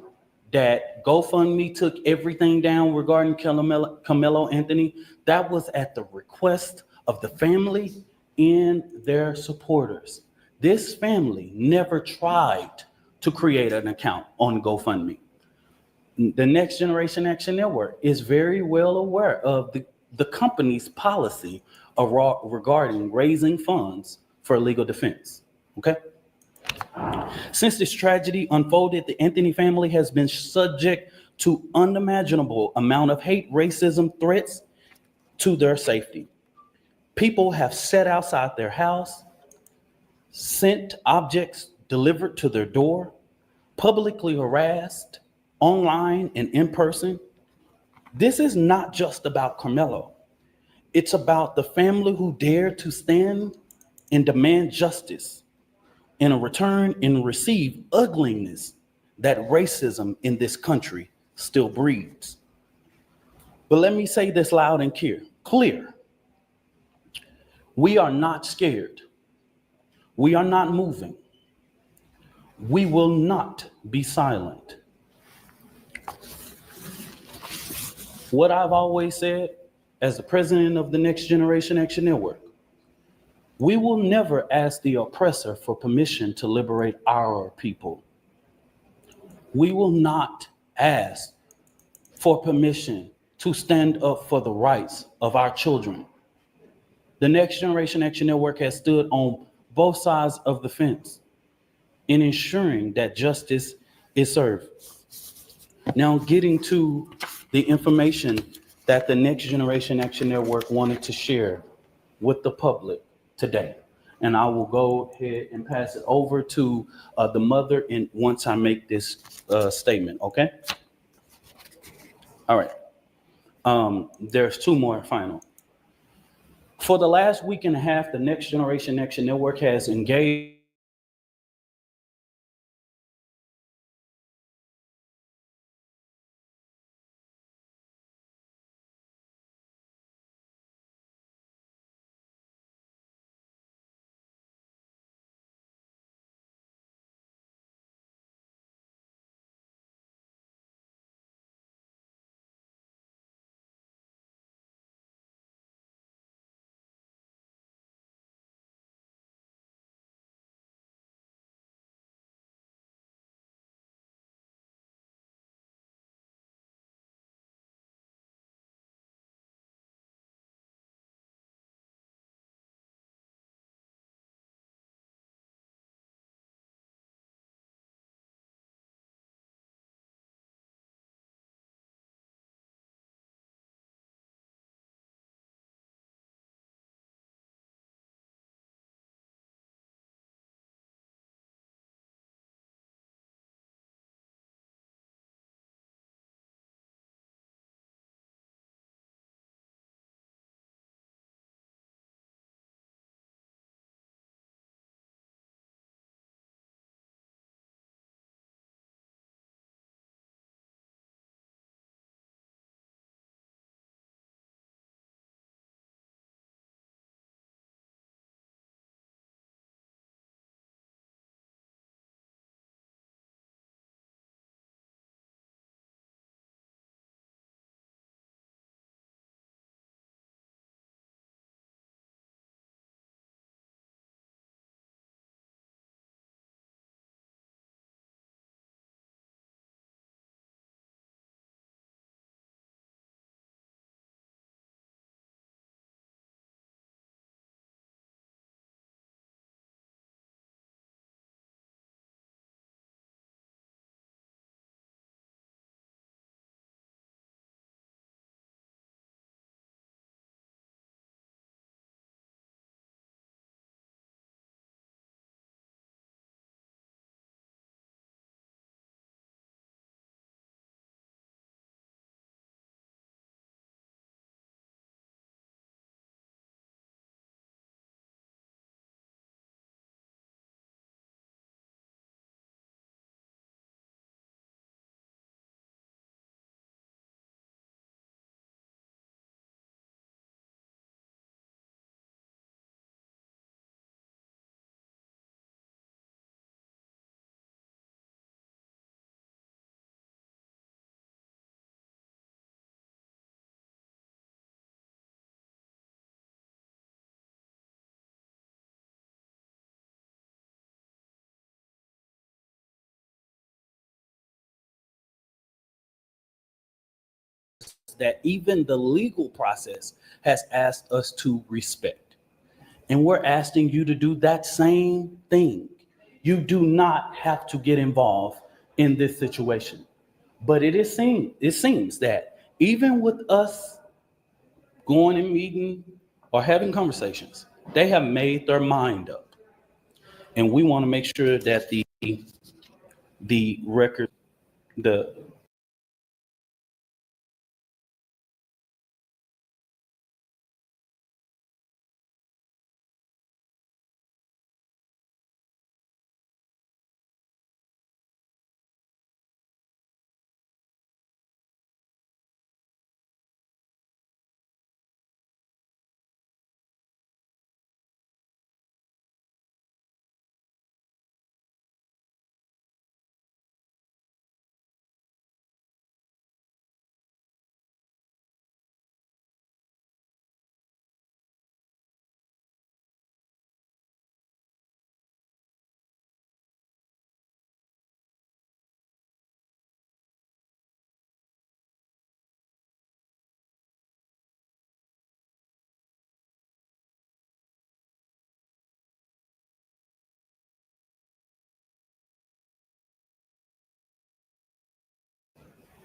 that GoFundMe took everything down regarding Karmelo Anthony, that was at the request of the family in their supporters. This family never tried to create an account on GoFundMe. The Next Generation Action Network is very well aware of the company's policy regarding raising funds for legal defense. Okay? Since this tragedy unfolded, the Anthony family has been subject to unimaginable amount of hate, racism, threats to their safety. People have sat outside their house, sent objects delivered to their door, publicly harassed, online and in person. This is not just about Karmelo. It's about the family who dared to stand and demand justice in a return and receive ugliness that racism in this country still breeds. But let me say this loud and clear. We are not scared. We are not moving. We will not be silent. What I've always said as the president of the Next Generation Action Network, we will never ask the oppressor for permission to liberate our people. We will not ask for permission to stand up for the rights of our children. The Next Generation Action Network has stood on both sides of the fence in ensuring that justice is served. Now, getting to the information that the Next Generation Action Network wanted to share with the public today. And I will go ahead and pass it over to the mother and once I make this statement, okay? All right. There's two more final. For the last week and a half, the Next Generation Action Network has engaged standards that even the legal process has asked us to respect. And we're asking you to do that same thing. You do not have to get involved in this situation. But it seems that even with us going and meeting or having conversations, they have made their mind up. And we want to make sure that the record, the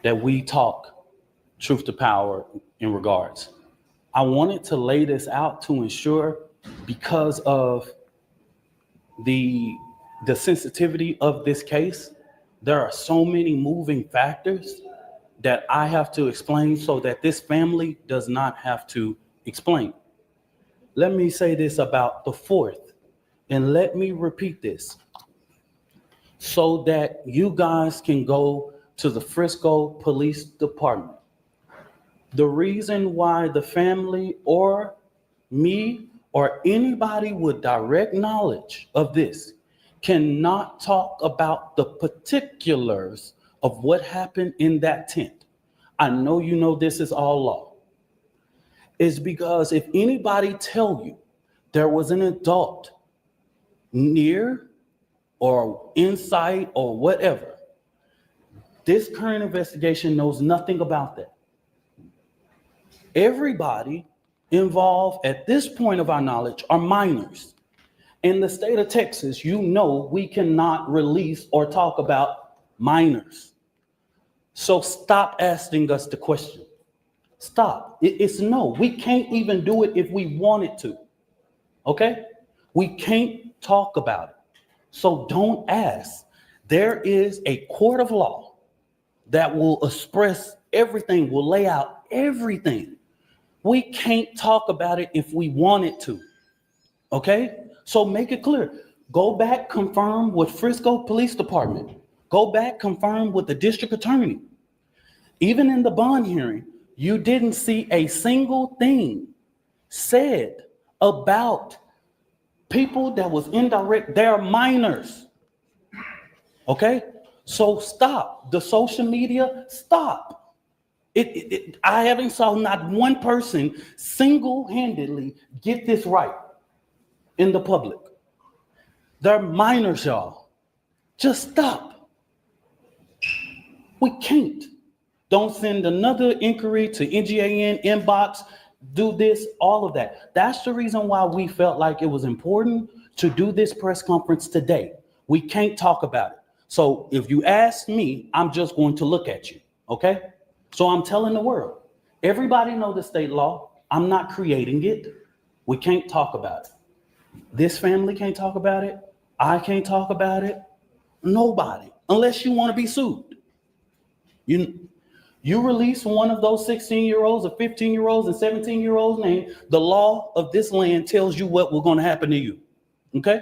that we talk truth to power in regards. I wanted to lay this out to ensure, because of the sensitivity of this case, there are so many moving factors that I have to explain so that this family does not have to explain. Let me say this about the fourth, and let me repeat this so that you guys can go to the Frisco Police Department. The reason why the family or me or anybody with direct knowledge of this cannot talk about the particulars of what happened in that tent, I know you know this is all law, is because if anybody tell you there was an adult near or inside or whatever, this current investigation knows nothing about that. Everybody involved at this point of our knowledge are minors. In the state of Texas, you know we cannot release or talk about minors. So stop asking us the question. Stop. It's no. We can't even do it if we wanted to. Okay? We can't talk about it. So don't ask. There is a court of law that will express everything, will lay out everything. We can't talk about it if we wanted to. Okay? So make it clear. Go back, confirm with Frisco Police Department. Go back, confirm with the district attorney. Even in the bond hearing, you didn't see a single thing said about people that was indirect. They're minors. Okay? So stop. The social media, stop. I haven't saw not one person single-handedly get this right in the public. They're minors, y'all. Just stop. We can't. Don't send another inquiry to NGAN inbox, do this, all of that. That's the reason why we felt like it was important to do this press conference today. We can't talk about it. So if you ask me, I'm just going to look at you, okay? So I'm telling the world, everybody know the state law. I'm not creating it. We can't talk about it. This family can't talk about it. I can't talk about it. Nobody, unless you want to be sued. You release one of those 16-year-olds or 15-year-olds and 17-year-olds name, the law of this land tells you what was going to happen to you. Okay?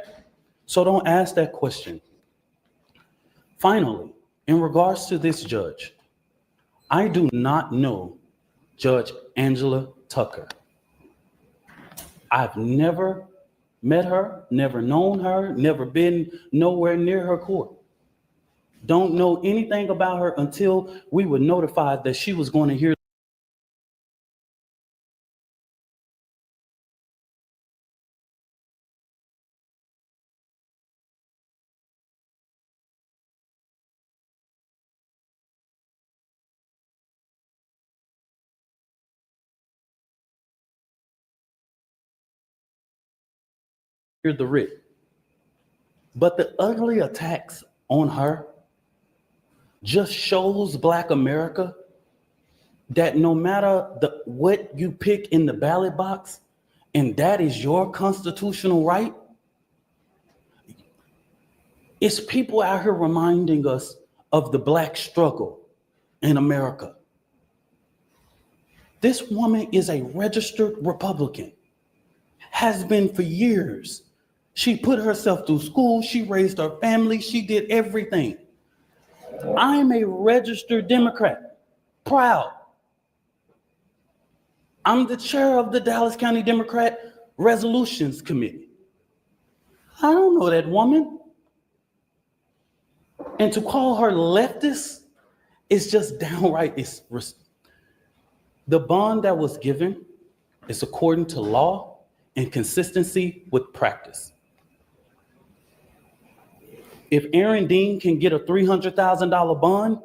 So don't ask that question. Finally, in regards to this judge, I do not know Judge Angela Tucker. I've never met her, never known her, never been nowhere near her court. Don't know anything about her until we were notified that she was going to hear the writ. But the ugly attacks on her just shows Black America that no matter what you pick in the ballot box, and that is your constitutional right, it's people out here reminding us of the Black struggle in America. This woman is a registered Republican, has been for years. She put herself through school, she raised her family, she did everything. I'm a registered Democrat, proud. I'm the chair of the Dallas County Democrat Resolutions Committee. I don't know that woman. And to call her leftist is just downright, the bond that was given is according to law and consistency with practice. If Aaron Dean can get a $300,000 bond,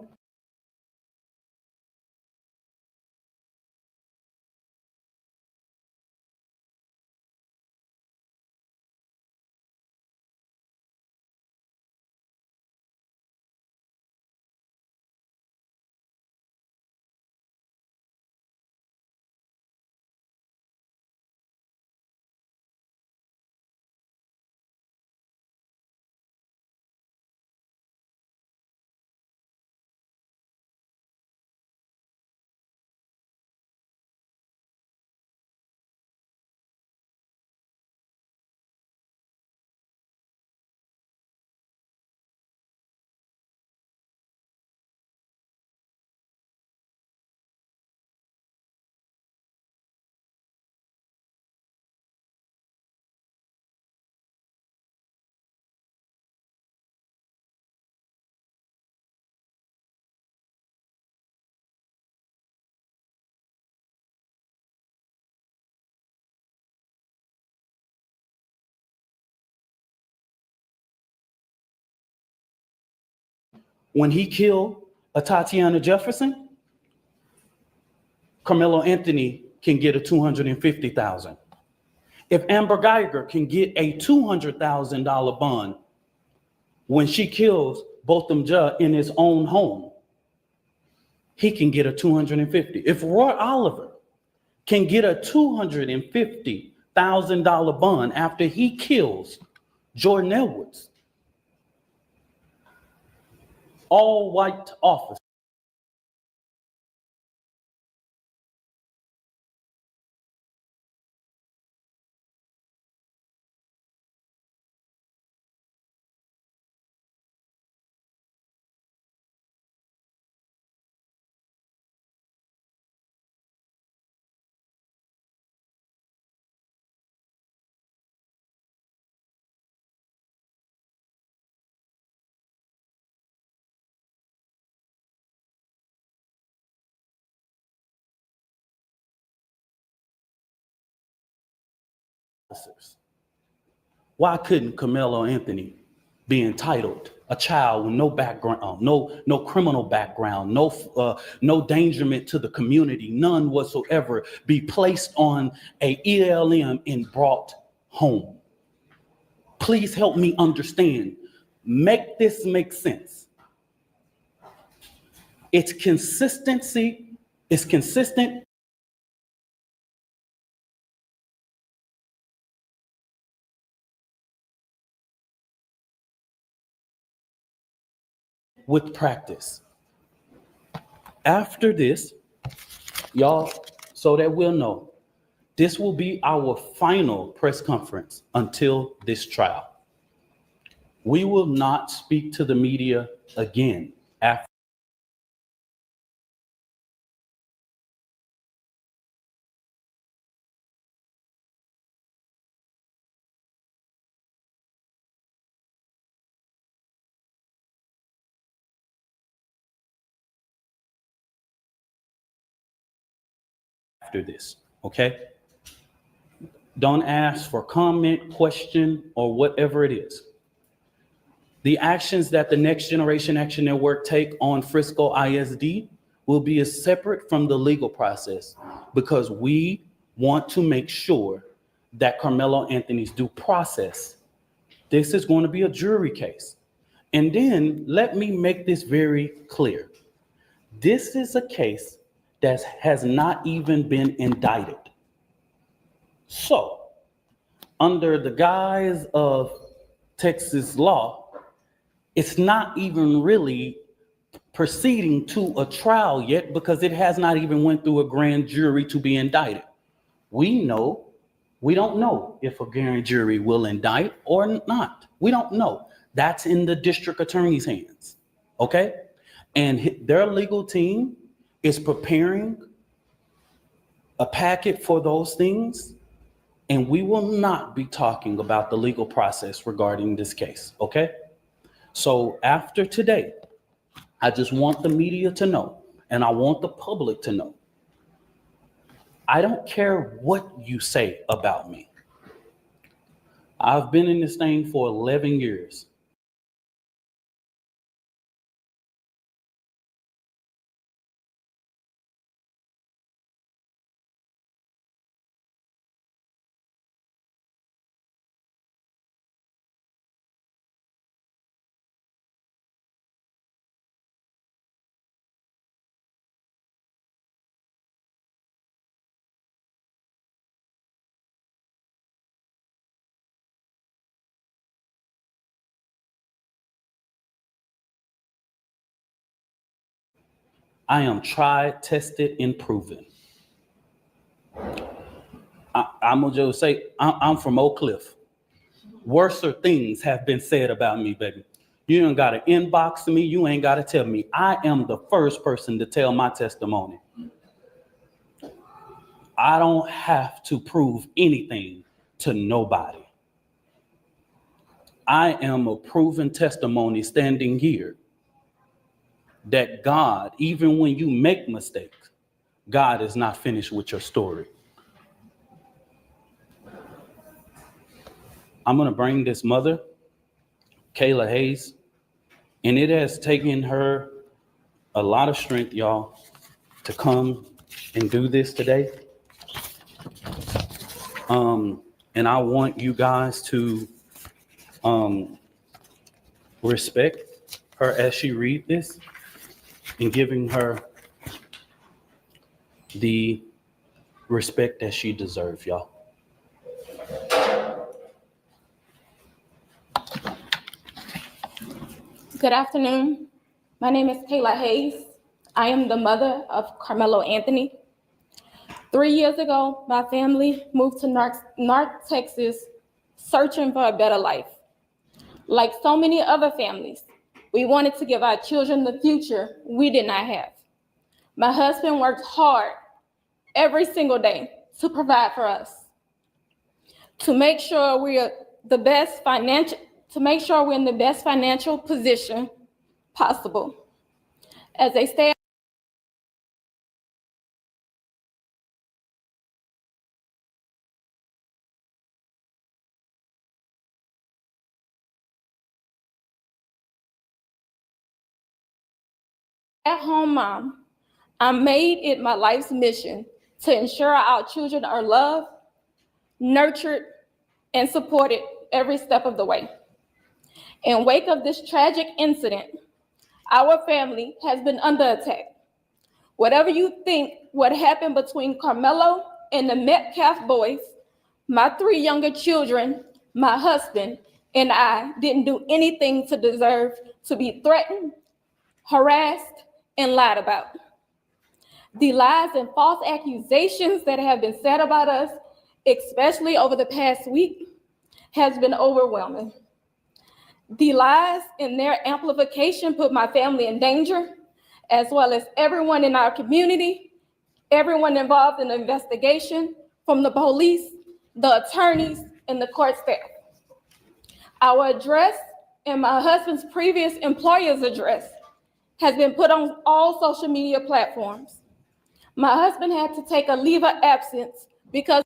when he killed a Tatiana Jefferson, Karmelo Anthony can get a $250,000. If Amber Geiger can get a $200,000 bond when she kills Botham Judge in his own home, he can get a $250,000. If Roy Oliver can get a $250,000 bond after he kills Jordan Edwards, all white office, why couldn't Karmelo Anthony be entitled, a child with no background, no criminal background, no endangerment to the community, none whatsoever, be placed on a ELM and brought home? Please help me understand. Make this make sense. It's consistency. It's consistent with practice. After this, y'all, so that we'll know, this will be our final press conference until this trial. We will not speak to the media again after this, okay? Don't ask for comment, question, or whatever it is. The actions that the Next Generation Action Network take on Frisco ISD will be as separate from the legal process because we want to make sure that Carmelo Anthony's due process. This is going to be a jury case. And then let me make this very clear. This is a case that has not even been indicted. So, under the guise of Texas law, it's not even really proceeding to a trial yet because it has not even went through a grand jury to be indicted. We don't know if a grand jury will indict or not. We don't know. That's in the district attorney's hands, okay? And their legal team is preparing a packet for those things, and we will not be talking about the legal process regarding this case, okay? So after today, I just want the media to know, and I want the public to know, I don't care what you say about me. I've been in this thing for 11 years. I am tried, tested, and proven. I'm gonna just say, I'm from Oak Cliff. Worser things have been said about me, baby. You ain't gotta inbox me, you ain't gotta tell me. I am the first person to tell my testimony. I don't have to prove anything to nobody. I am a proven testimony standing here that God, even when you make mistakes, God is not finished with your story. I'm gonna bring this mother, Kayla Hayes, and it has taken her a lot of strength, y'all, to come and do this today. And I want you guys to respect her as she read this and giving her the respect that she deserves, y'all. Good afternoon. My name is Kayla Hayes. I am the mother of Karmelo Anthony. 3 years ago, my family moved to North Texas searching for a better life. Like so many other families, we wanted to give our children the future we did not have. My husband worked hard every single day to provide for us, to make sure we're in the best financial position possible. As a stay at-home mom, I made it my life's mission to ensure our children are loved, nurtured, and supported every step of the way. In wake of this tragic incident, our family has been under attack. Whatever you think what happened between Karmelo and the Metcalf boys, my 3 younger children, my husband, and I didn't do anything to deserve to be threatened, harassed, and lied about. The lies and false accusations that have been said about us, especially over the past week, has been overwhelming. The lies and their amplification put my family in danger, as well as everyone in our community, everyone involved in the investigation, from the police, the attorneys, and the court staff. Our address and my husband's previous employer's address has been put on all social media platforms. My husband had to take a leave of absence because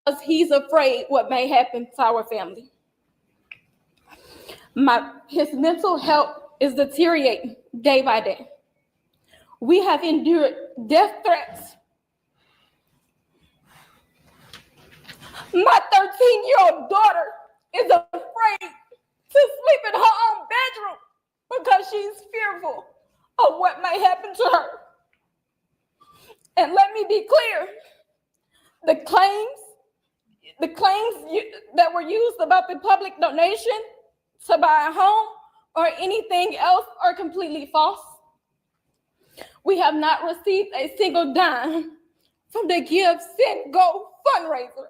because he's afraid what may happen to our family. His mental health is deteriorating day by day. We have endured death threats. My 13-year-old daughter is afraid to sleep in her own bedroom because she's fearful of what may happen to her. And let me be clear, the claims that were used about the public donation to buy a home or anything else are completely false. We have not received a single dime from the Give, Send, Go fundraiser.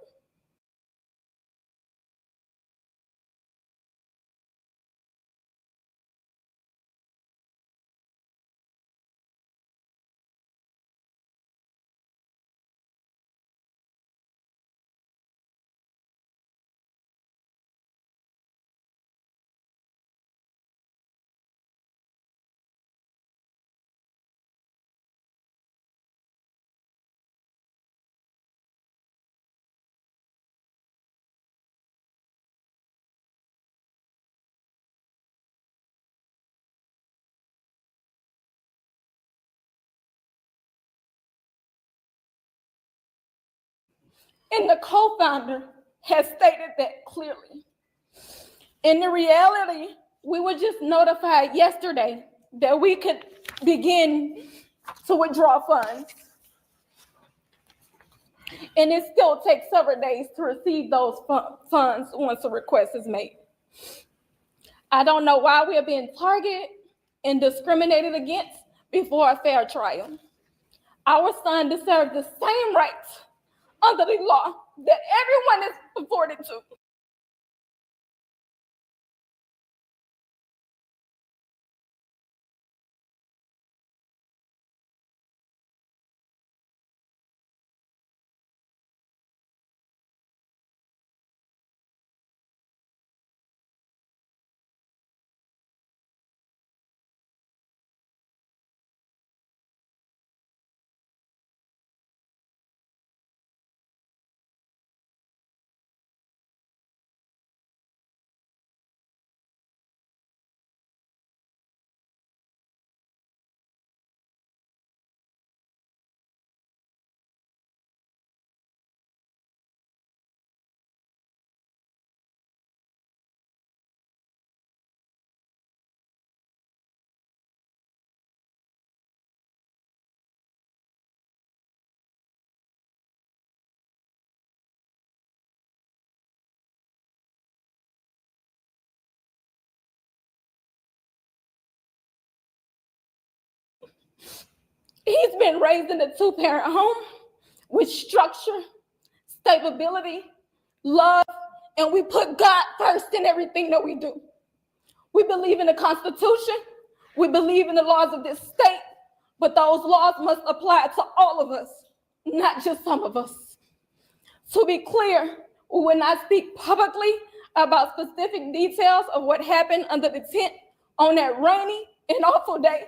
And the co-founder has stated that clearly. In the reality, we were just notified yesterday that we could begin to withdraw funds. And it still takes several days to receive those funds once a request is made. I don't know why we are being targeted and discriminated against before a fair trial. Our son deserves the same rights under the law that everyone is afforded to. He's been raised in a two-parent home with structure, stability, love, and we put God first in everything that we do. We believe in the Constitution. We believe in the laws of this state, but those laws must apply to all of us, not just some of us. To be clear, we will not speak publicly about specific details of what happened under the tent on that rainy and awful day.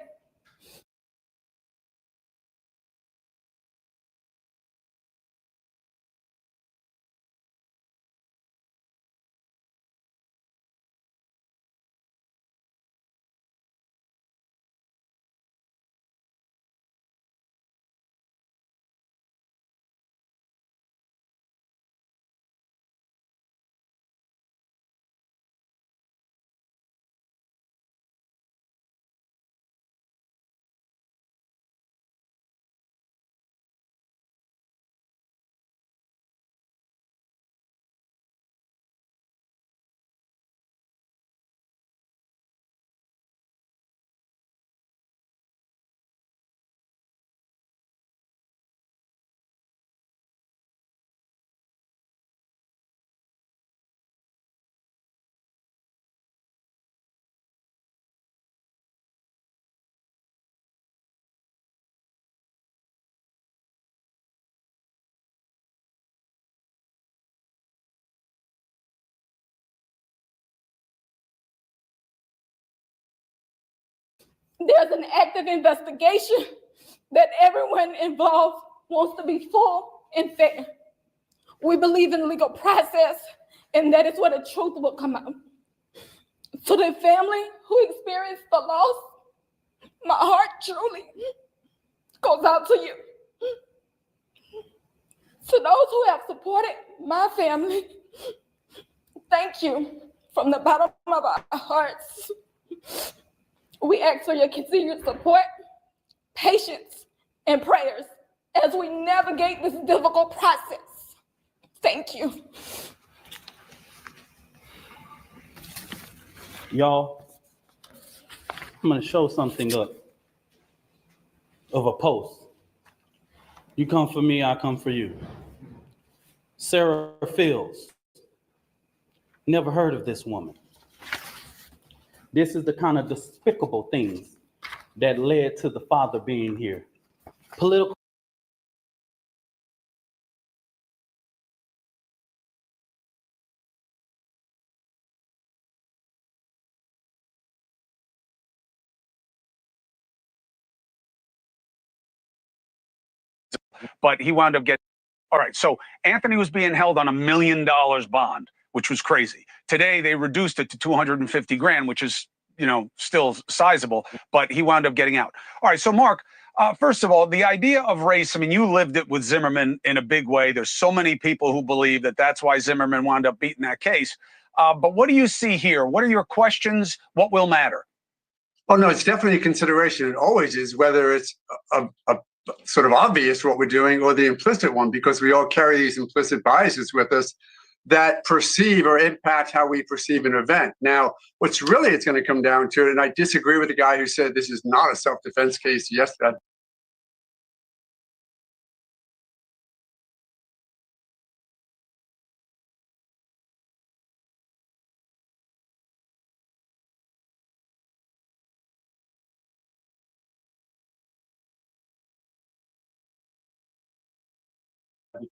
There's an active investigation that everyone involved wants to be full and fair. We believe in legal process, and that is where the truth will come out. To the family who experienced the loss, my heart truly goes out to you. To those who have supported my family, thank you from the bottom of our hearts. We ask for your continued support, patience, and prayers as we navigate this difficult process. Thank you. Y'all, I'm going to show something up of a post. You come for me, I come for you. Sarah Fields. Never heard of this woman. This is the kind of despicable things that led to the father being here. Political. But he wound up getting. All right. So Anthony was being held on $1 million bond, which was crazy. Today they reduced it to 250 grand, which is, still sizable, but he wound up getting out. All right. So Mark, first of all, the idea of race, I mean, you lived it with Zimmerman in a big way. There's so many people who believe that that's why Zimmerman wound up beating that case. But what do you see here? What are your questions? What will matter? Oh, no, it's definitely a consideration. It always is, whether it's a sort of obvious what we're doing or the implicit one, because we all carry these implicit biases with us that perceive or impact how we perceive an event. Now, what's really it's going to come down to, and I disagree with the guy who said this is not a self-defense case. Yes, that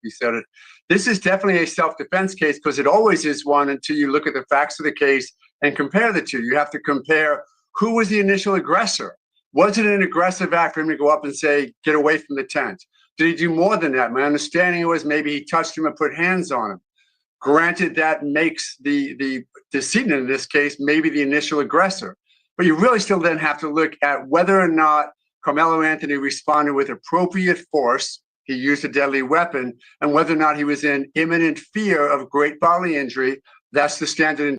he said it. This is definitely a self-defense case, because it always is one until you look at the facts of the case and compare the two. You have to compare who was the initial aggressor. Was it an aggressive act for him to go up and say, get away from the tent? Did he do more than that? My understanding was maybe he touched him and put hands on him. Granted, that makes the decedent in this case maybe the initial aggressor. But you really still then have to look at whether or not Karmelo Anthony responded with appropriate force. He used a deadly weapon, and whether or not he was in imminent fear of great bodily injury. That's the standard.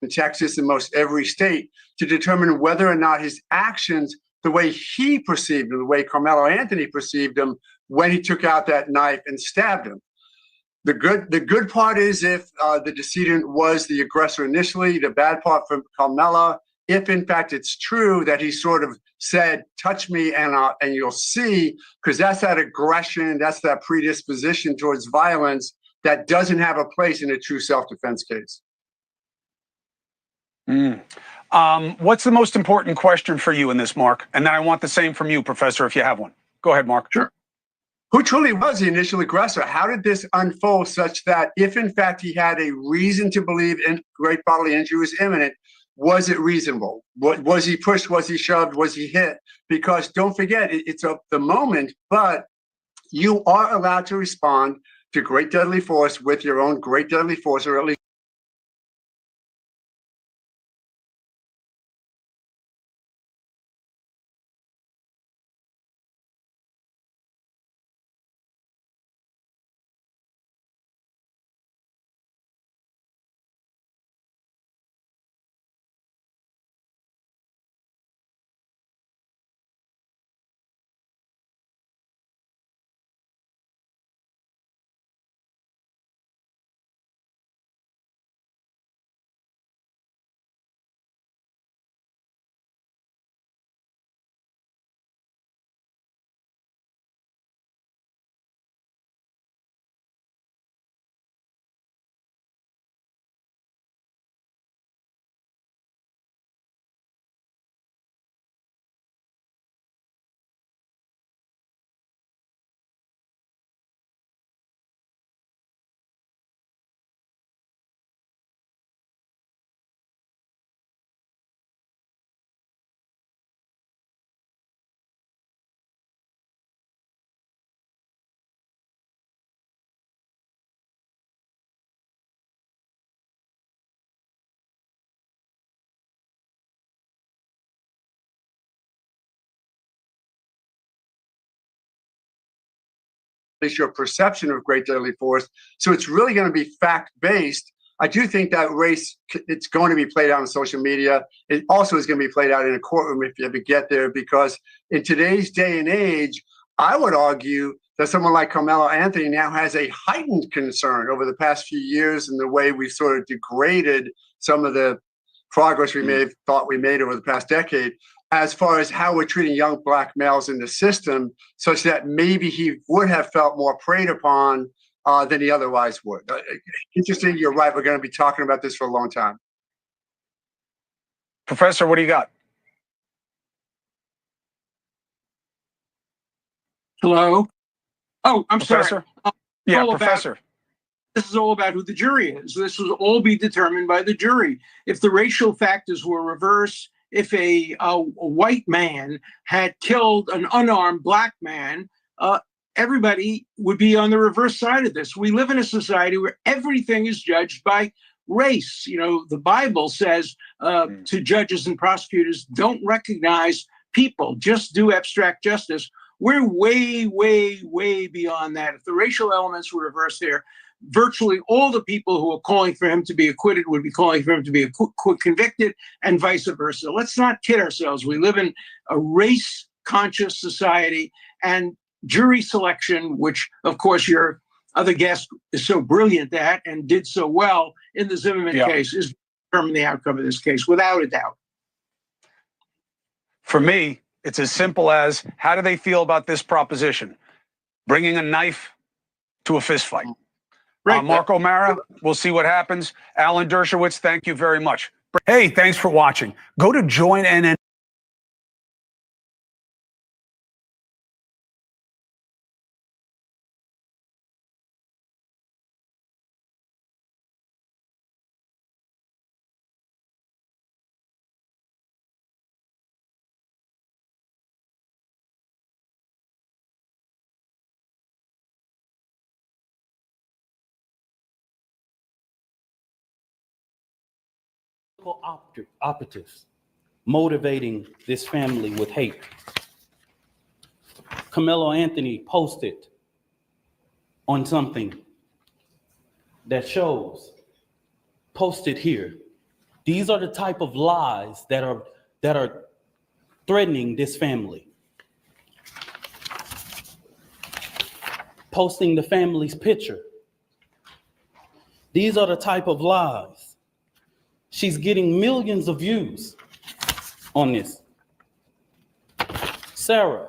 In Texas and most every state to determine whether or not his actions the way he perceived him, the way Karmelo Anthony perceived him when he took out that knife and stabbed him. The good part is if the decedent was the aggressor initially. The bad part for Karmelo, if in fact it's true that he sort of said, touch me and you'll see, because that's that aggression, that's that predisposition towards violence that doesn't have a place in a true self-defense case. What's the most important question for you in this, Mark? And then I want the same from you, Professor, if you have one. Go ahead, Mark. Sure. Who truly was the initial aggressor? How did this unfold such that if in fact he had a reason to believe great bodily injury was imminent, was it reasonable? Was he pushed? Was he shoved? Was he hit? Because don't forget, it's the moment, but you are allowed to respond to great deadly force with your own great deadly force, or at least your perception of great deadly force. So it's really going to be fact-based. I do think that race, it's going to be played out on social media. It also is going to be played out in a courtroom if you ever get there, because in today's day and age, I would argue that someone like Karmelo Anthony now has a heightened concern over the past few years and the way we sort of degraded some of the progress we may have thought we made over the past decade, as far as how we're treating young black males in the system, such that maybe he would have felt more preyed upon than he otherwise would. Interesting, you're right. We're going to be talking about this for a long time. Professor, what do you got? Hello? Oh, I'm Professor? sorry. Yeah, Professor. This is all about who the jury is. This will all be determined by the jury. If the racial factors were reversed, if a white man had killed an unarmed black man, everybody would be on the reverse side of this. We live in a society where everything is judged by race. You know, the Bible says to judges and prosecutors, don't recognize people, just do abstract justice. We're way, way, way beyond that. If the racial elements were reversed there, virtually all the people who are calling for him to be acquitted would be calling for him to be convicted, and vice versa. Let's not kid ourselves. We live in a race-conscious society, and jury selection, which, of course, your other guest is so brilliant at and did so well in the Zimmerman case, is determining the outcome of this case, without a doubt. For me, it's as simple as, how do they feel about this proposition? Bringing a knife to a fist fight. Right. Mark O'Mara, we'll see what happens. Alan Dershowitz, thank you very much. Hey, thanks for watching. Go to joinnn. Operatives motivating this family with hate. Karmelo Anthony posted on something that shows, posted here. These are the type of lies that are threatening this family, posting the family's picture. These are the type of lies. She's getting millions of views on this. Sarah,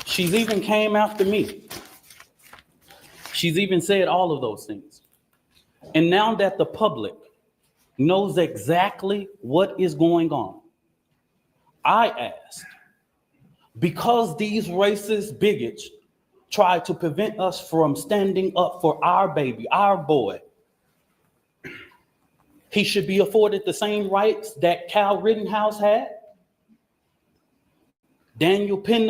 she's even came after me. She's even said all of those things. And now that the public knows exactly what is going on, I asked, because these racist bigots try to prevent us from standing up for our baby, our boy, he should be afforded the same rights that Cal Rittenhouse had. Daniel Penn.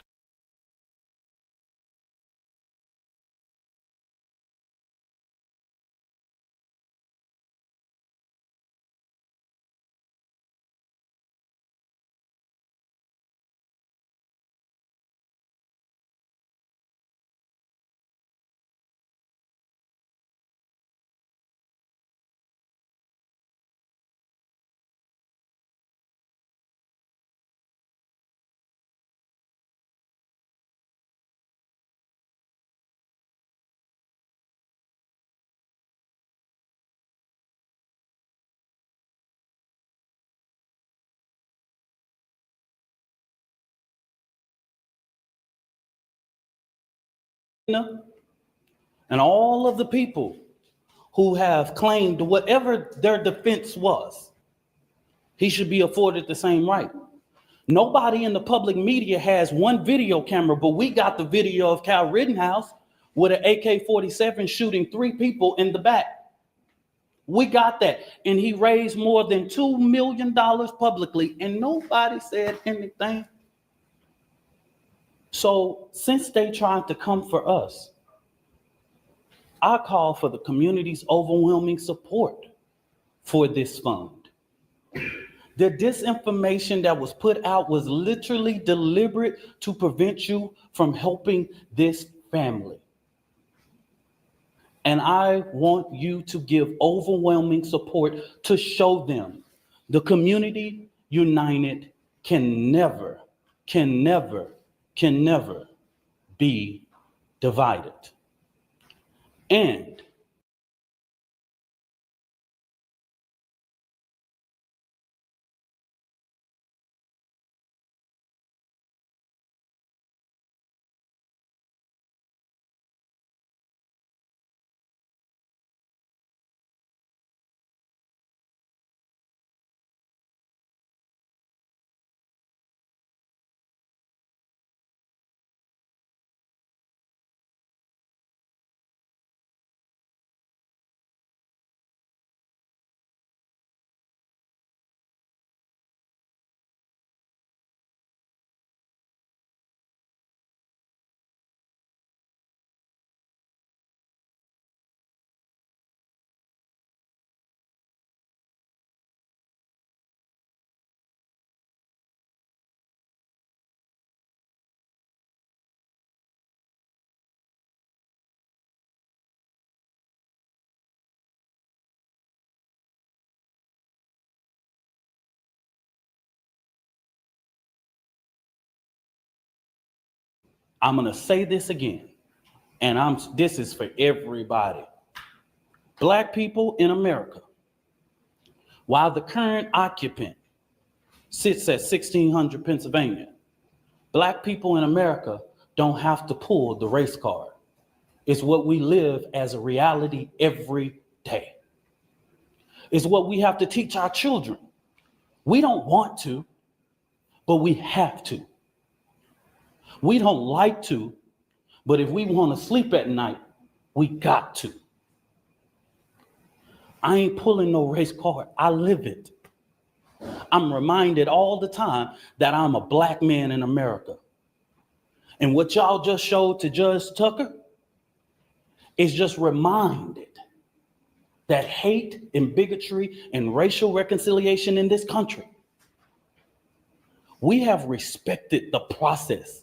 And all of the people who have claimed whatever their defense was, he should be afforded the same right. Nobody in the public media has one video camera, but we got the video of Cal Rittenhouse with an AK-47 shooting 3 people in the back. We got that. And he raised more than $2 million publicly, and nobody said anything. So since they tried to come for us, I call for the community's overwhelming support for this fund. The disinformation that was put out was literally deliberate to prevent you from helping this family. And I want you to give overwhelming support to show them the community united can never be divided. And I'm going to say this again, and this is for everybody. Black people in America, while the current occupant sits at 1600 Pennsylvania, Black people in America don't have to pull the race card. It's what we live as a reality every day. It's what we have to teach our children. We don't want to, but we have to. We don't like to, but if we want to sleep at night, we got to. I ain't pulling no race card. I live it. I'm reminded all the time that I'm a Black man in America. And what y'all just showed to Judge Tucker is just reminded that hate and bigotry and racial reconciliation in this country, we have respected the process.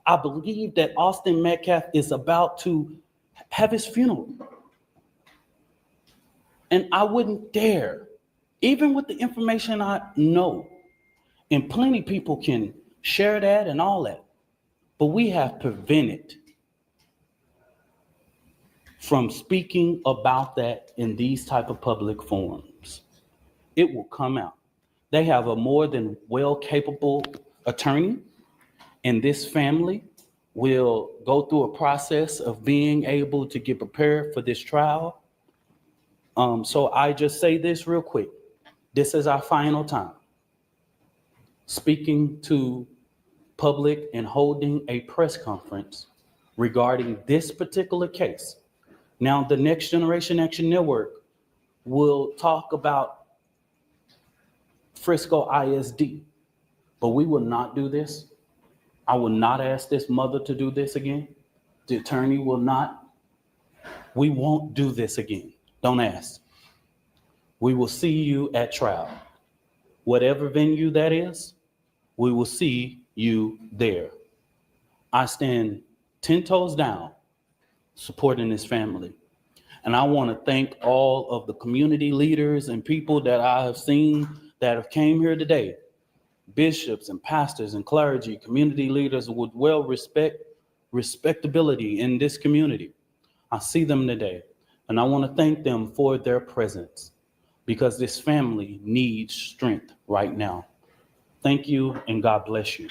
I believe that Austin Metcalf is about to have his funeral. And I wouldn't dare, even with the information I know, And plenty of people can share that and all that. But we have prevented from speaking about that in these type of public forums. It will come out. They have a more than well capable attorney, and this family will go through a process of being able to get prepared for this trial. So I just say this real quick. This is our final time speaking to public and holding a press conference regarding this particular case. Now, the Next Generation Action Network will talk about Frisco ISD, but we will not do this. I will not ask this mother to do this again. The attorney will not. We won't do this again. Don't ask. We will see you at trial. Whatever venue that is, we will see you there. I stand 10 toes down supporting this family. And I want to thank all of the community leaders and people that I have seen that have came here today. Bishops and pastors and clergy, community leaders with respectability in this community. I see them today, and I want to thank them for their presence because this family needs strength right now. Thank you, and God bless you.